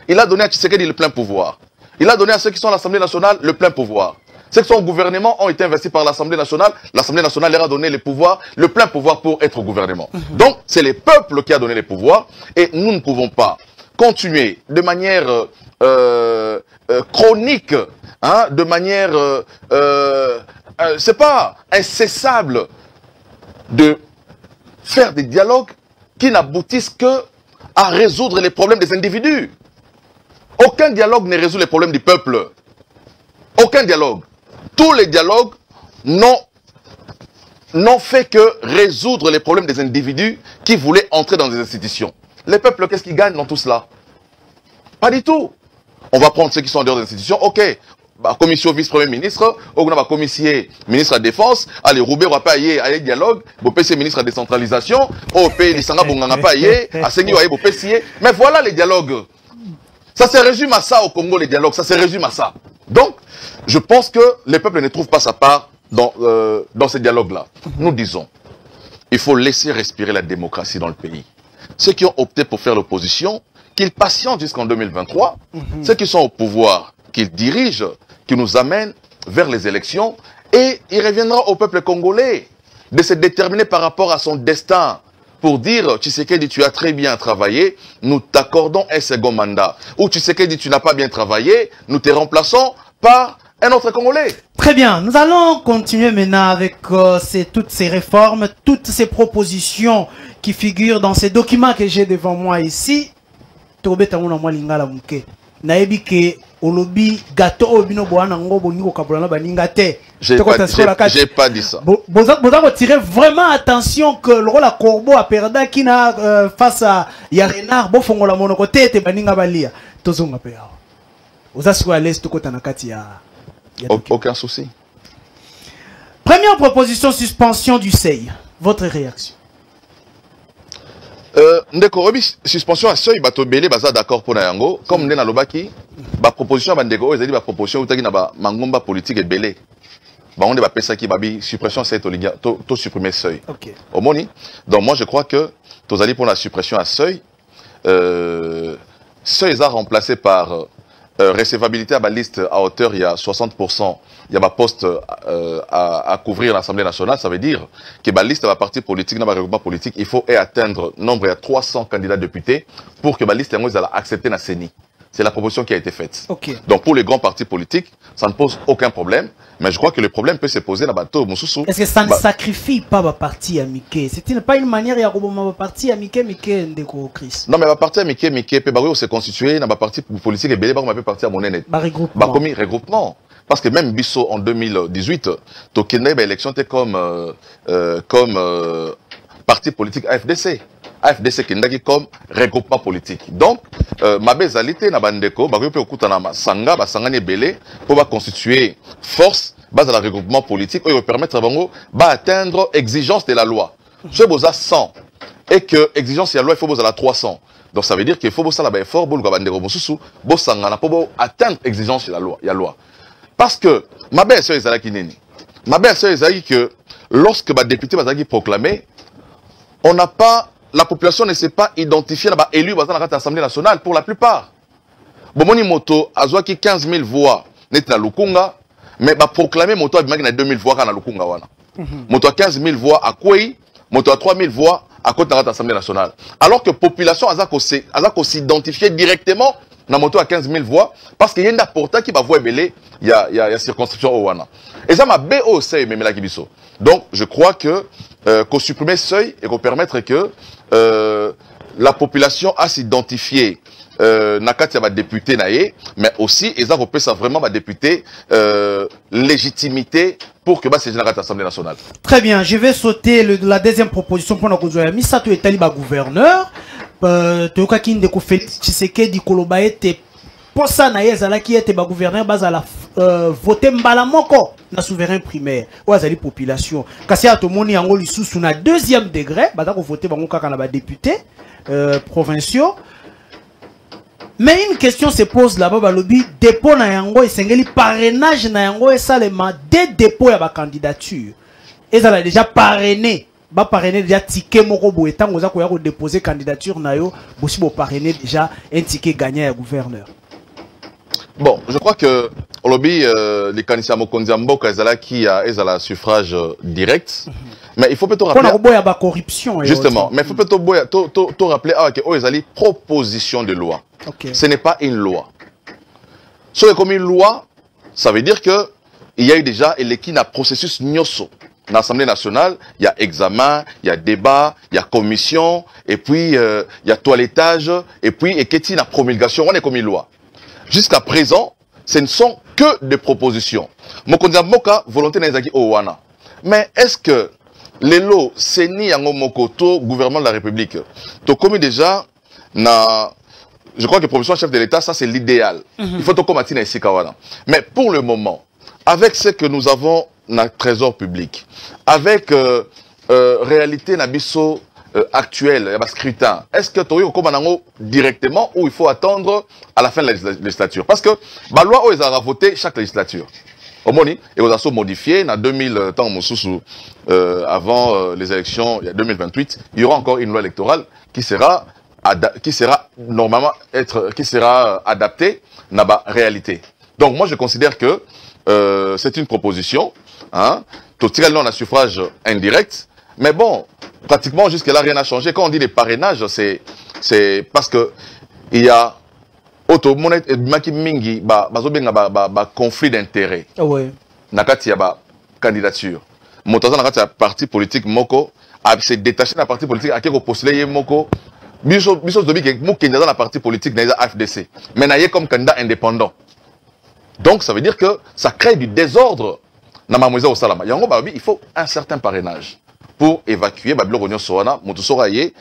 Il a donné à Tshisekedi le plein pouvoir. Il a donné à ceux qui sont à l'Assemblée nationale le plein pouvoir. Ceux qui sont au gouvernement ont été investis par l'Assemblée nationale. L'Assemblée nationale leur a donné les pouvoirs, le plein pouvoir pour être au gouvernement. Donc, c'est le peuple qui a donné les pouvoirs et nous ne pouvons pas continuer de manière chronique, hein, de manière, c'est pas incessable de faire des dialogues qui n'aboutissent que à résoudre les problèmes des individus. Aucun dialogue ne résout les problèmes du peuple. Aucun dialogue. Tous les dialogues n'ont fait que résoudre les problèmes des individus qui voulaient entrer dans des institutions. Les peuples, qu'est-ce qu'ils gagnent dans tout cela? Pas du tout. On va prendre ceux qui sont en dehors des institutions. Ok, commission vice-premier ministre, on a commissaire ministre de la Défense, allez, Roubaix va pas y aller dialogue, c'est ministre de la décentralisation, mais voilà les dialogues. Ça se résume à ça au Congo, les dialogues, ça se résume à ça. Donc, je pense que les peuples ne trouvent pas sa part dans ces dialogues-là. Nous disons, il faut laisser respirer la démocratie dans le pays. Ceux qui ont opté pour faire l'opposition, qu'ils patientent jusqu'en 2023. Ceux qui sont au pouvoir, qu'ils dirigent, qui nous amènent vers les élections. Et il reviendra au peuple congolais de se déterminer par rapport à son destin. Pour dire, Tshisekedi, tu as très bien travaillé, nous t'accordons un second mandat. Ou Tshisekedi, tu n'as pas bien travaillé, nous te remplaçons par un autre Congolais. Très bien, nous allons continuer maintenant avec toutes ces réformes, toutes ces propositions qui figurent dans ces documents que j'ai devant moi ici. J'ai pas dit ça. Vous tirer vraiment attention que le rôle à Corbeau a perdu qui n'a face à Yarenar, Bofongo la monocoté et Baninga Balia. Tozonga Péa. Vous assurez à l'est côté Nakatia. Aucun souci. Première proposition, suspension du seuil. Votre réaction? Ndeko suspension à seuil bato belé baza d'accord pour Nayango comme ndena lobaki ba proposition ba ndeko ezali ba proposition utaki na ba mangomba politique et belé ba onde ba pesa ki babi suppression c'est obligatoire to supprimer seuil. OK. Omoni. Donc moi je crois que tozali pour la suppression à seuil seuil est remplacé par recevabilité à ma liste à hauteur, il y a 60%, il y a ma poste à couvrir l'Assemblée nationale, ça veut dire que ma liste va parti politique, dans ma regroupement politique, il faut atteindre nombre de 300 candidats députés pour que ma liste soit acceptée dans la CENI. C'est la proposition qui a été faite. Okay. Donc pour les grands partis politiques, ça ne pose aucun problème, mais je crois que le problème peut se poser là-bas. Est-ce que ça ne sacrifie pas ma parti amicale? C'est pas une manière de ma parti amicale de Chris? Non, mais ma parti amicale peut se constituer dans ma parti politique et belé ma parti à mon aîné. Regroupement. Parce que même Bisso en 2018, Tokende élection était comme parti politique AFDC. AFDC kendaki comme regroupement politique. Donc, mabe zalité na bandeko, ba ko okuta na sanga, ba sangani belé pour ba constituer force base à la regroupement politique et permettre à bango ba atteindre exigence de la loi. Ce boza 100 et que exigence de la loi il faut boza la 300. Donc ça veut dire qu'il faut boza la ba effort pour bandeko mosusu bo sangana pour atteindre exigence de la loi, il y a loi. Parce que mabe so ezalaki nini? Mabe so ezalaki que lorsque ba député bazaki proclamé, on n'a pas, la population ne s'est pas identifiée dans l'élu dans l'Assemblée nationale pour la plupart. Bomoni moto azwaki 15 000 voix net na Lukunga, mais ba proclamé moto abimaki na 2 000 voix na Lukunga wana. Moto a 15 000 voix à Kwei, moto a 3 000 voix à côté de l'Assemblée nationale. Alors que la population a s'identifier directement dans moto à 15 000 voix parce qu'il y a un apportant qui va voir belé, il y a circonscription au wana. Et ça m'a BOC même la Kibiso. Donc je crois que qu'on supprime ce seuil et qu'on permettre que la population a s'identifier nakati ya député naé, mais aussi ils ont repéré ça vraiment ma député légitimité pour que c'est nakati l'Assemblée nationale. Très bien, je vais sauter la deuxième proposition pour notre Misato et Taliba gouverneur. Toka kinde ko Félix Tshisekedi koloba ete posa na yezala ki ete ba gouverneur bazala voter mbala moko na souverain primaire ou azali population kasi atomoni yango lisusu na deuxième degré baza ko voter bango kaka na ba députés provinciaux. Mais une question se pose là-bas balobi dépôt na yango esengeli parrainage na yango esalema des dépôts ya ba candidature ezala déjà parrainé. Ba parrainer déjà ticket moko boye tango za ko ya ko déposer candidature na yo bosi bo parrainer déjà un ticket gagnant à gouverneur. Bon, je crois que au lobby les candidats Mokonzi Mboka ezala qui a ezala suffrage direct. Mais il faut peut-être rappeler pour la corruption justement, mais il faut peut-être rappeler que ezali proposition de loi. Okay. Ce n'est pas une loi. So comme une loi, ça veut dire que il y a eu déjà un processus nyoso. Dans l'Assemblée nationale, il y a examen, il y a débat, il y a commission, et puis il y a toilettage, et puis et qu'est-il la promulgation, on est comme une loi. Jusqu'à présent, ce ne sont que des propositions. Mokonzi Mboka, volonté n'ezaki owana. Mais est-ce que les lots, c'est ni yango mokoto, gouvernement de la République, to comme déjà, je crois que proposition chef de l'État, ça c'est l'idéal. Il faut to combattre na isikawana. Mais pour le moment, avec ce que nous avons dans le trésor public, avec réalité nabiso actuelle, il y a scrutin, est-ce que tu as directement ou il faut attendre à la fin de la législature? Parce que la loi, ils ont voté chaque législature. Au moins, et ils ont modifié dans 2000 temps, avant les élections, il y a 2028, il y aura encore une loi électorale qui sera normalement qui sera adaptée à la réalité. Donc moi je considère que c'est une proposition, hein, tout tirer là on a suffrage indirect, mais bon, pratiquement jusque-là rien n'a changé. Quand on dit les parrainages, c'est parce que il y a conflit d'intérêt. Ouais. Nakati ya ba candidature. Motaza nakati ya parti politique moko a se détaché de la parti politique a qui postuler moko. Biso dobi ke mo kenda dans la parti politique na AFDC. Mais na yé comme candidat indépendant. Donc ça veut dire que ça crée du désordre dans Mamoisa au Salama. Il faut un certain parrainage pour évacuer Babylon Rognon Soana, Motosoraye,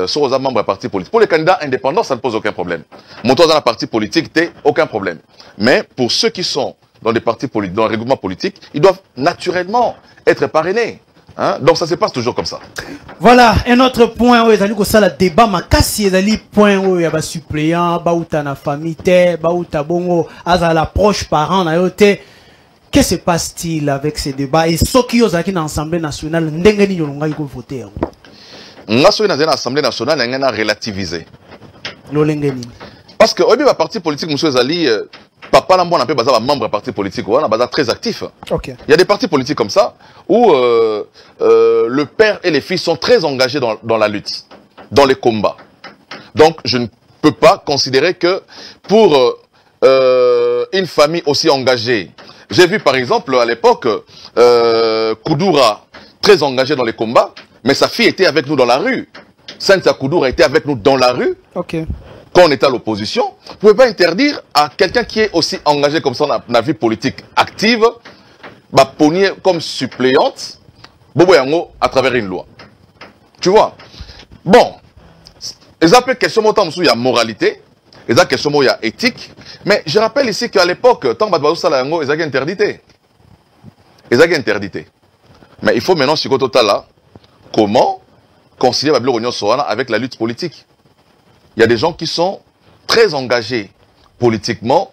Sorosa membre du parti politique. Pour les candidats indépendants, ça ne pose aucun problème. Motosa dans la parti politique, aucun problème. Mais pour ceux qui sont dans des partis politiques, dans le regroupement politique, ils doivent naturellement être parrainés. Hein? Donc ça se passe toujours comme ça. Voilà, un autre point où il y a le débat, il y a un point où il y a des suppléants, il y a famille, il y a l'approche parent, qu'est-ce qui se passe-t-il avec ces débats? Et ceux qui sont dans l'Assemblée nationale, ils vont voter. L'Assemblée nationale a relativisé. Parce que le parti politique, M. Zali, papa Lambo n'a pas membre du parti politique, on est très actif. Okay. Il y a des partis politiques comme ça où le père et les fils sont très engagés dans la lutte, dans les combats. Donc je ne peux pas considérer que pour une famille aussi engagée, j'ai vu par exemple à l'époque Koudoura très engagé dans les combats, mais sa fille était avec nous dans la rue. Cynthia Koudoura était avec nous dans la rue. Okay. Quand on était à l'opposition, vous ne pouvez pas interdire à quelqu'un qui est aussi engagé comme ça dans la vie politique active, pogner comme suppléante, Bobo Yango à travers une loi. Tu vois? Bon, Ils ont question il y a moralité, ils ont question il y a éthique. Mais je rappelle ici qu'à l'époque, tant que ils ont interdité. Ils ont interdité. Mais il faut maintenant, si comment concilier Babylone avec la lutte politique. Il y a des gens qui sont très engagés politiquement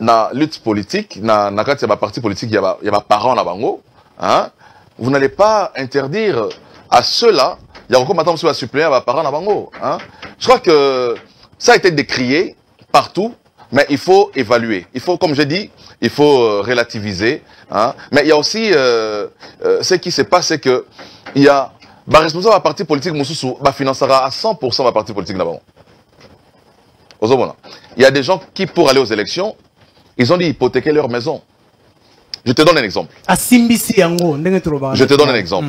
dans la lutte politique, dans la parti politique, il y a des parents là bango. Hein? Vous n'allez pas interdire à ceux-là, il y a encore maintenant sur la suppléant à parents là bango. Hein? Je crois que ça a été décrié partout, mais il faut évaluer. Il faut, comme j'ai dit, il faut relativiser. Hein? Mais il y a aussi ce qui se passe, c'est que il y a bah, responsable de la partie politique, Moussoussou, bah, financera à 100% la partie politique d'abord. Il y a des gens qui, pour aller aux élections, ils ont dit hypothéquer leur maison. Je te donne un exemple. Je te donne un exemple.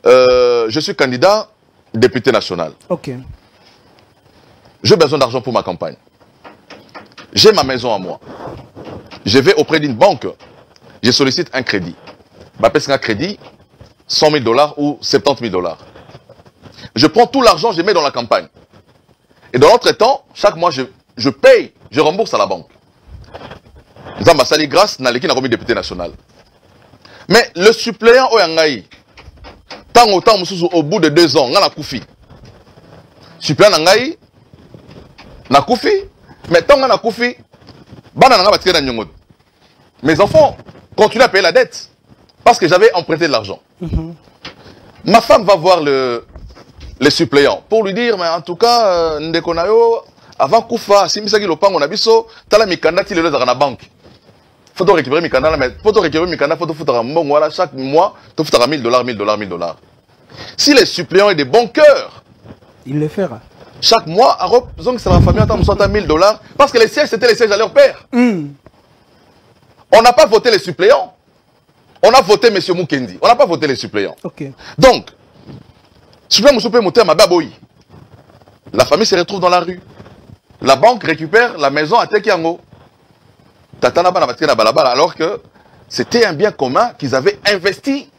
Je suis candidat député national. Ok. J'ai besoin d'argent pour ma campagne. J'ai ma maison à moi. Je vais auprès d'une banque. Je sollicite un crédit. Bah, parce qu'un crédit, 100 000 $ ou 70 000 $. Je prends tout l'argent, je mets dans la campagne. Et dans l'autre temps, chaque mois, je paye, je rembourse à la banque. Zamba Sali grâce n'a l'équipe n'a député national. Mais le suppléant au Yangaï, tant au bout de 2 ans, on a Koufi. Suppléant Yangaï, na Koufi, mais tant on a Koufi, mes enfants continuent à payer la dette parce que j'avais emprunté de l'argent. Ma femme va voir le suppléant pour lui dire, mais en tout cas, Ndekonayo, avant Koufa, si Misaki Lopang, on a biso, tala mikanda ti le dans la banque. Faut récupérer mikanda, mais faut récupérer mikanda, faut foutre un bon, voilà, chaque mois, faut foutre $1000, $1000. Si les suppléants ont des bons cœurs, il le fera. Chaque mois, donc c'est la famille attend $1000, parce que les sièges, c'était les sièges à leur père. On n'a pas voté les suppléants. On a voté M. Mukendi. On n'a pas voté les suppléants. Okay. Donc, la famille se retrouve dans la rue. La banque récupère la maison à Tekiango. Alors que c'était un bien commun qu'ils avaient investi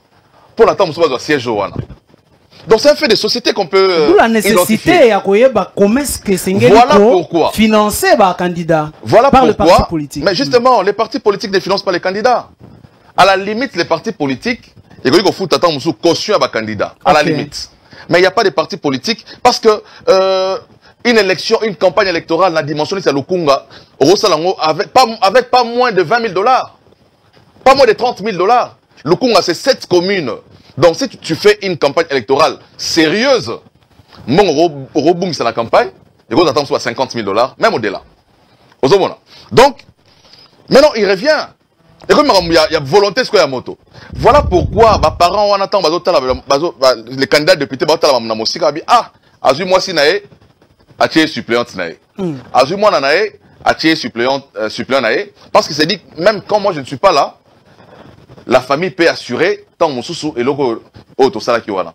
pour l'attendre au siège au Wana. Donc c'est un fait de société qu'on peut d'où la nécessité voilà pourquoi financer les candidats par le parti politique. Mais justement, les partis politiques ne financent pas les candidats. À la limite, les partis politiques, ils ont fait caution à les candidats. À la limite. Mais il n'y a pas de partis politiques parce que une élection, une campagne électorale, la dimension de Lukunga, avec pas moins de $20 000. Pas moins de $30 000. Lukunga, c'est 7 communes. Donc, si tu fais une campagne électorale sérieuse, mon reboom, c'est la campagne, et vous attendez soit $50 000, même au-delà. Donc, maintenant, il revient. Et comme il y a volonté, ce qu'il y a moto. Voilà pourquoi, mes parents, on attend, les candidats députés, moi si nae, attirer suppléante nae. Moi nae, attirer suppléant nae. Parce qu'il s'est dit, même quand moi je ne suis pas là, la famille peut assurer tant mon sous et logo auto salaki wana.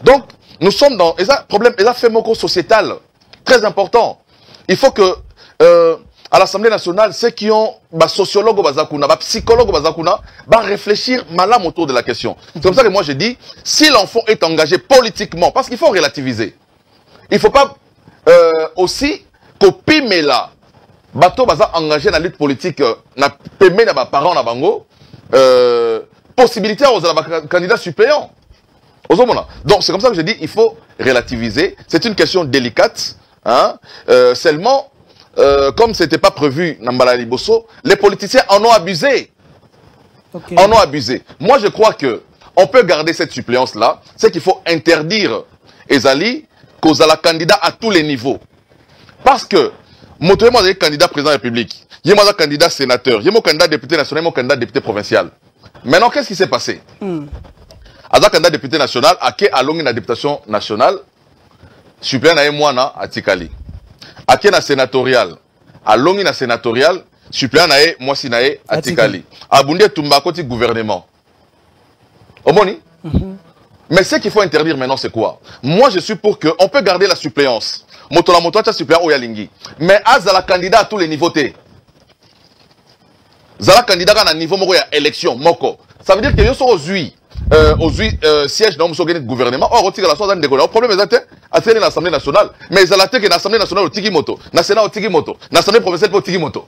Donc nous sommes dans un problème et ça fait mon sociétal très important. Il faut que à l'Assemblée nationale ceux qui ont sociologue bazakuna, psychologue bazakuna, réfléchir malin autour de la question. C'est comme ça que moi je dis si l'enfant est engagé politiquement parce qu'il faut relativiser. Il faut pas aussi copier mais là bateau baza engagé dans la lutte politique na pemé na ba parents na bango possibilité aux candidats suppléants. Donc c'est comme ça que je dis, il faut relativiser. C'est une question délicate. Hein? Seulement, comme ce n'était pas prévu Nambala Liboso, les politiciens en ont abusé. En ont abusé. Moi je crois que on peut garder cette suppléance-là. C'est qu'il faut interdire Ezali qu'aux candidats à tous les niveaux. Parce que moi je candidat président de la République. Il y a un candidat sénateur, il y a un candidat député national, il y a un candidat député provincial. Maintenant, qu'est-ce qui s'est passé? Un candidat député national, a la députation nationale, suppléant à Moana à Tikali. A la sénatorial, a la sénatorial, suppléant à Moissinae à Tikali. A Bundé Tumbakoti gouvernement. Omoni? Mais ce qu'il faut interdire maintenant, c'est quoi? Moi, je suis pour qu'on peut garder la suppléance. Motola Motoa, suppléant au Yalingi. Mais Azala candidat à tous les niveaux. Zala candidat à un niveau moko ya élection moko. Ça veut dire que yo so ozui aujourd'hui siège dans le gouvernement. Or, on tire la soirée de problème est à l'Assemblée nationale. Mais il y a l'Assemblée nationale au Tigimoto, le Sénat au Tigimoto, l'Assemblée provinciale au Tigimoto.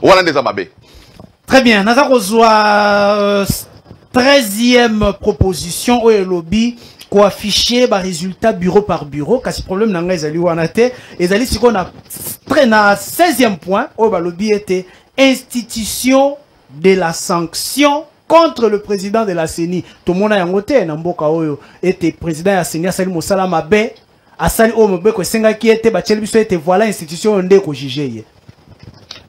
Ou à des Amabé. Très bien. Nous avons 13e proposition au lobby qu'on affiché par résultat bureau par bureau. Car ce problème n'a pas eu wanate. Et zali si qu'on a 16e point au lobby était institution de la sanction contre le président de la CENI. Tout le monde a yangoté Namboka Oyo était président de la CENI Asali Moussala Mabe Asali Omobe ko senga qui était Bachel Biso était voilà institution onde ko juger.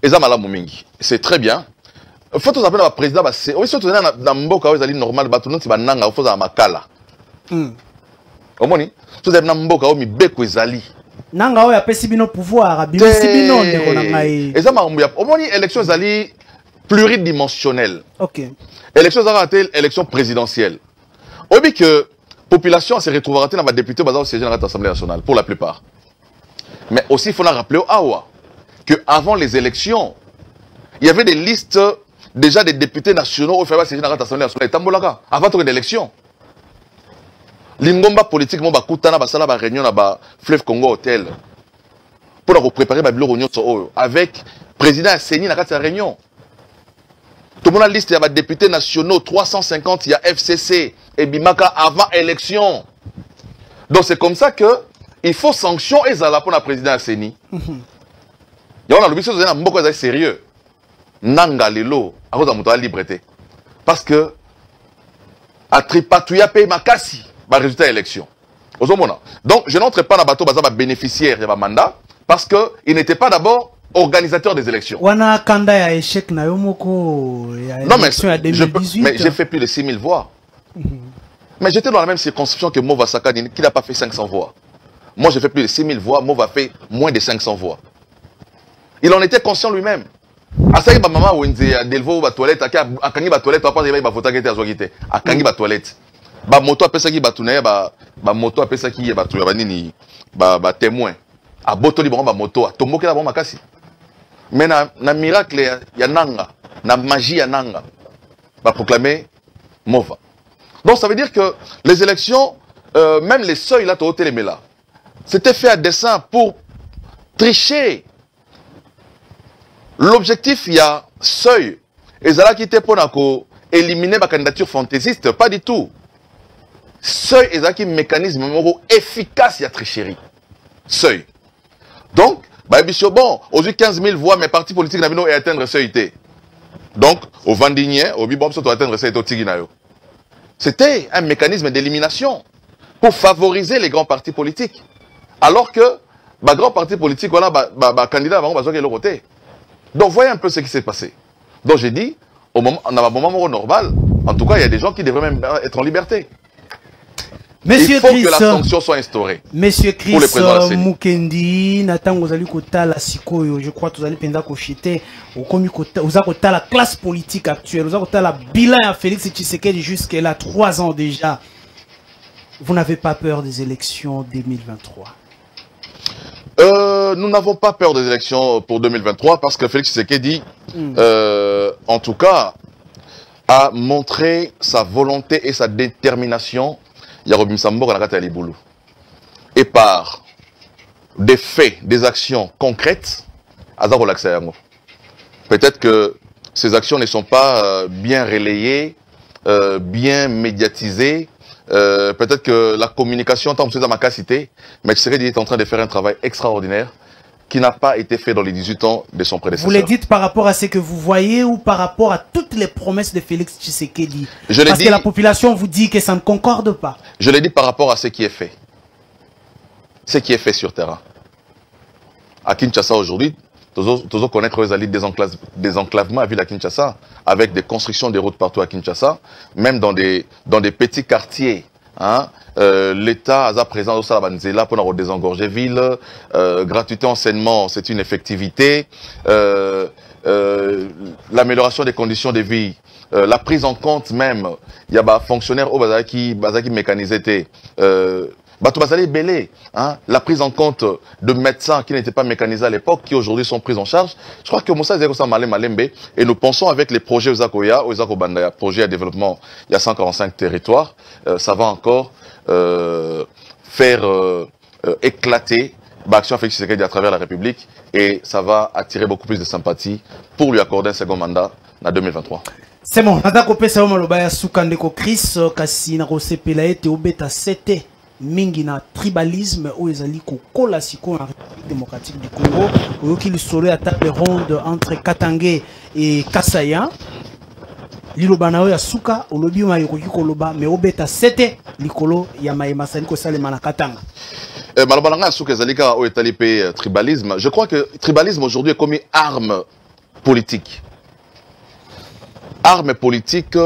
Ezamala Mumingi. C'est très bien. Faut tout appeler le président c'est oui surtout dans Mboka Oyo zali normal batuno ti bananga faut za makala. Omoni tout na Mboka Oyo mi beko ezali. Nanga Oyo apesi bino pouvoir abimisi bino ndeko na ngai. Ezamala omoni élection ezali pluridimensionnelle. OK. Élection élection présidentielle. Obi que population se retrouvera dans ma député au siège de l'Assemblée nationale pour la plupart. Mais aussi il faut rappeler au Awa que avant les élections, il y avait des listes déjà des députés nationaux au siège de l'Assemblée nationale Tambolaka avant l'élection. L'ingomba politique mon bakutana basala ba réunion na ba Fleuve Congo Hotel pour préparer ba bureau réunion avec président Seni na la réunion. Tout le monde a liste, il y a des députés nationaux, 350, il y a FCC et Bimaka avant élection. Donc c'est comme ça que il faut sanction et zala pour la présidente Seni. Il y a l'obligation de beaucoup de sérieux. Nanga lelo, à cause de la liberté. Parce que à tripatouya paye makasi, bah résultat élection. Donc je n'entre pas dans le bateau bazaba bénéficiaire de mandat parce que il n'était pas d'abord organisateur des élections. Wana kanda ya échec na yomoko ya non mais j'ai fait plus de 6000 voix. Mais j'étais dans la même circonscription que Mova Sakani qui n'a pas fait 500 voix. Moi j'ai fait plus de 6000 voix, Mova fait moins de 500 voix. Il en était conscient lui-même. Asaki ba maman wenze ya Delvo ba toilette akangi ba toilette pas ba voter kete azwakite. Akangi ba toilette. Ba moto apesa ki batuna ba moto apesa ki ba tuya banini ba témoin. A botoli ba moto a tomboke la ba makasi. Mais na miracle ya nanga, na magie ya nanga, va proclamer Mova. Donc ça veut dire que les élections, même les seuils là, là, c'était fait à dessein pour tricher. L'objectif, il y a seuil. Et ça là qui était pour éliminer ma candidature fantaisiste, pas du tout. Seuil est un mécanisme efficace, il y a tricherie. Seuil. Donc, bon, aujourd'hui 15 000 voix, mais partis politiques n'avaient pas atteindre ce seuil. Donc, au Vandinien, au Bibom, ça doit atteindre ce seuil. C'était un mécanisme d'élimination pour favoriser les grands partis politiques. Alors que, les grands partis politiques, voilà, les candidats vont pas le côté. Donc, voyez un peu ce qui s'est passé. Donc, j'ai dit, au moment normal, en tout cas, il y a des gens qui devraient même être en liberté. Monsieur il faut Chris, que la sanction soit instaurée. Monsieur Chris Mukendi, Nathan Ozali Kotala Sikoyo, je crois que vous allez penser que j'étais au commis la classe politique actuelle, vous avez la bilan à Félix Tshisekedi jusqu'à là 3 ans déjà. Vous n'avez pas peur des élections 2023? Nous n'avons pas peur des élections pour 2023 parce que Félix Tshisekedi, en tout cas, a montré sa volonté et sa détermination. Et par des faits, des actions concrètes, peut-être que ces actions ne sont pas bien relayées, bien médiatisées. Peut-être que la communication, tant que c'est à ma cité, mais Tshisekedi est en train de faire un travail extraordinaire qui n'a pas été fait dans les 18 ans de son prédécesseur. Vous le dites par rapport à ce que vous voyez ou par rapport à toutes les promesses de Félix Tshisekedi? Parce que la population vous dit que ça ne concorde pas. Je l'ai dit par rapport à ce qui est fait. Ce qui est fait sur terrain. À Kinshasa aujourd'hui, tous connaître les désenclavement à ville à Kinshasa, avec des constructions de routes partout à Kinshasa, même dans des petits quartiers. Hein, l'État a présent au Salabanzela pour désengorger ville, gratuité enseignement, c'est une effectivité, l'amélioration des conditions de vie, la prise en compte même, il y a des fonctionnaires au Bazaki mécanisé, il Bato Bazali Belé, hein, la prise en compte de médecins qui n'étaient pas mécanisés à l'époque, qui aujourd'hui sont pris en charge. Je crois que Moussa Zekosa Malembe, et nous pensons avec les projets Ozakoya, Ozakobanda, projet à développement, il y a 145 territoires, ça va encore faire éclater l'action Félix Tshisekedi à travers la République, et ça va attirer beaucoup plus de sympathie pour lui accorder un second mandat en 2023. C'est bon, nata kopesa maloba ya suka ndeko Chris kasi na kosepela ete obeta sete mingi na tribalisme o ezali kokola siko na République démocratique du Congo oyoki lisolo ya table ronde entre Katangé et Kasaya liloba na ya suka olobi ma yokoki koloba me obeta sete likolo ya mayema sali ko salema na Katanga. Maloba suka ezalika o etali pe tribalisme. Je crois que tribalisme aujourd'hui est comme une arme politique. Arme politique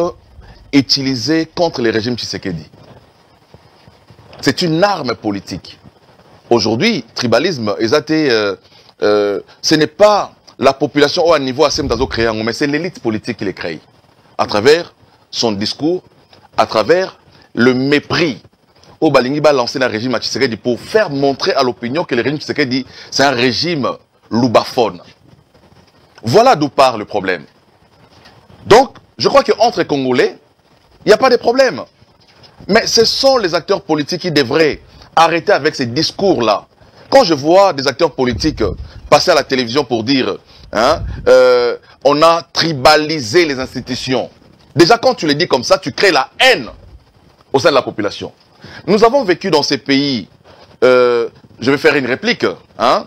utilisée contre les régimes Tshisekedi. C'est une arme politique. Aujourd'hui, tribalisme, ce n'est pas la population au niveau assez créé, mais c'est l'élite politique qui les crée. À travers son discours, à travers le mépris. Au Balingi va lancer un régime à Tshisekedi pour faire montrer à l'opinion que le régime Tshisekedi, c'est un régime loubaphone. Voilà d'où part le problème. Donc, je crois qu'entre Congolais, il n'y a pas de problème. Mais ce sont les acteurs politiques qui devraient arrêter avec ces discours-là. Quand je vois des acteurs politiques passer à la télévision pour dire hein, on a tribalisé les institutions. Déjà, quand tu le dis comme ça, tu crées la haine au sein de la population. Nous avons vécu dans ces pays, je vais faire une réplique, hein.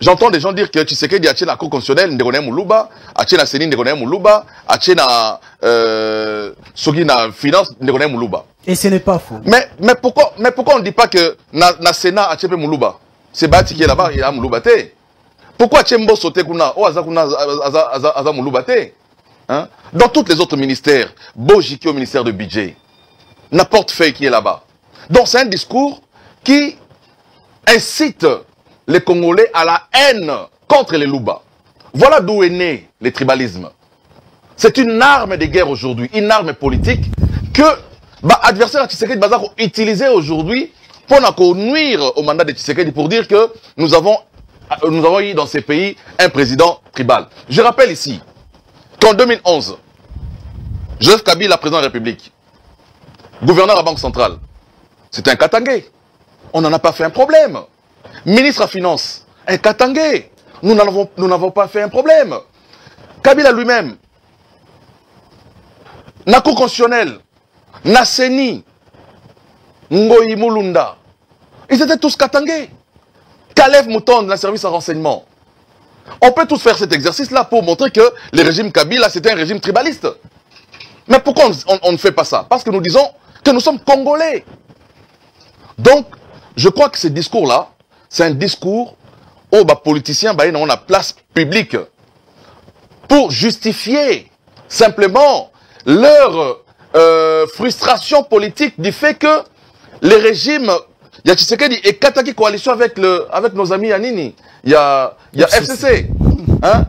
J'entends des gens dire que Tshisekedi a la Cour constitutionnelle, Ndegone Moulouba, a la Sénine, Ndegone Moulouba, a la Sogi na Finance, Ndegone Moulouba. Et ce n'est pas faux. Mais pourquoi on ne dit pas que na Sénat a Tchepe Moulouba? C'est Bati qui est là-bas, il a Moulouba te. Pourquoi Tchembo Sote Kuna, oh Azakuna Aza Moulouba te? Hein? Dans tous les autres ministères, Bojiki au ministère de budget, n'a portefeuille qui est là-bas. Donc c'est un discours qui incite les Congolais à la haine contre les Louba. Voilà d'où est né le tribalisme. C'est une arme de guerre aujourd'hui, une arme politique que l'adversaire de Tshisekedi va utiliser aujourd'hui pour nuire au mandat de Tshisekedi pour dire que nous avons eu dans ces pays un président tribal. Je rappelle ici qu'en 2011, Joseph Kabila, président de la République, gouverneur à la Banque centrale, c'était un Katangé. On n'en a pas fait un problème. Ministre à Finances, un Katangé. Nous n'avons pas fait un problème. Kabila lui-même, na Cour constitutionnelle, na Seni, Ngoyi Mulunda, ils étaient tous Katangé. Kalev Moutonde, le service en renseignement. On peut tous faire cet exercice-là pour montrer que le régime Kabila, c'était un régime tribaliste. Mais pourquoi on ne fait pas ça? Parce que nous disons que nous sommes Congolais. Donc, je crois que ce discours-là, c'est un discours où les politiciens ont la place publique pour justifier simplement leur frustration politique du fait que les régimes, il y a Tshisekedi et Kataki coalition avec nos amis Yanini, il y a FCC. Hein?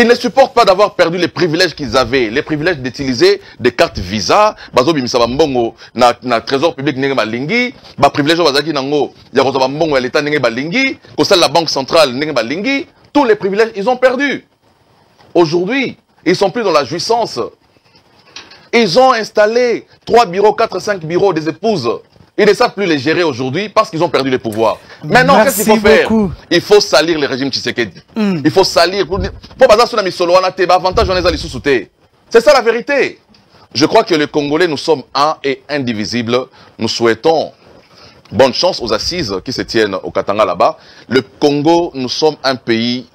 Ils ne supportent pas d'avoir perdu les privilèges qu'ils avaient, les privilèges d'utiliser des cartes Visa, bazo bimisa bambongo na trésor public nenge balingi, ba privilèges bazaki nango, ya kozo bambongo ya l'état nenge balingi, kosala la banque centrale nenge balingi, tous les privilèges ils ont perdu. Aujourd'hui, ils sont plus dans la jouissance. Ils ont installé 3 bureaux, 4, 5 bureaux des épouses. Ils ne savent plus les gérer aujourd'hui parce qu'ils ont perdu les pouvoirs. Maintenant, qu'est-ce qu'il faut faire? Il faut salir le régime Tshisekedi. Il faut salir. C'est ça la vérité. Je crois que les Congolais, nous sommes un et indivisibles. Nous souhaitons bonne chance aux assises qui se tiennent au Katanga là-bas. Le Congo, nous sommes un pays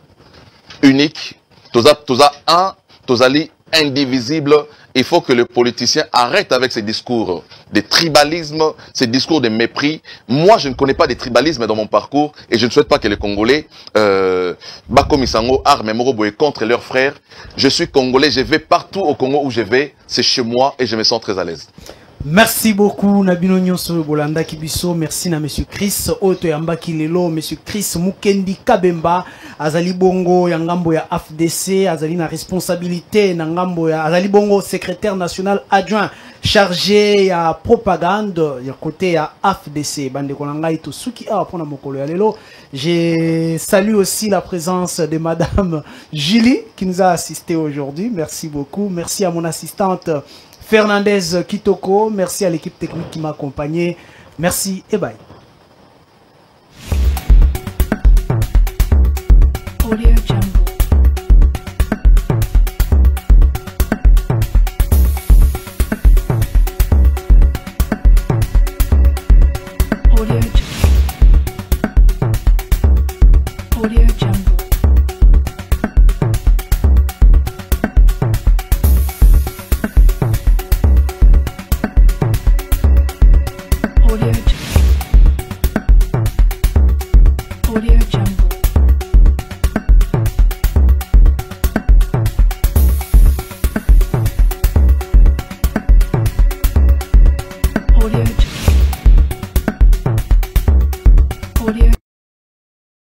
unique. Toza un, tozali indivisible. Il faut que les politiciens arrêtent avec ces discours de tribalisme, ces discours de mépris. Moi, je ne connais pas de tribalisme dans mon parcours et je ne souhaite pas que les Congolais Bakomisango, Arme Moroboé contre leurs frères. Je suis Congolais, je vais partout au Congo où je vais. C'est chez moi et je me sens très à l'aise. Merci beaucoup Nabino Nyonso Bolanda Kibiso, merci na monsieur Chris Oto Yamba Kilelo, monsieur Chris Mukendi Kabemba, azali bongo ya ngambo ya AFDC, azali na responsabilité na ngambo ya azali bongo secrétaire national adjoint chargé ya propagande ya côté ya AFDC. Bande konanga ito suki a pona mokolo ya lelo. Je salue aussi la présence de madame Julie qui nous a assisté aujourd'hui. Merci beaucoup. Merci à mon assistante Fernandez Kitoko, merci à l'équipe technique qui m'a accompagné. Merci et bye. Audio Jungle. Audio Jungle. Audio Jungle. Audio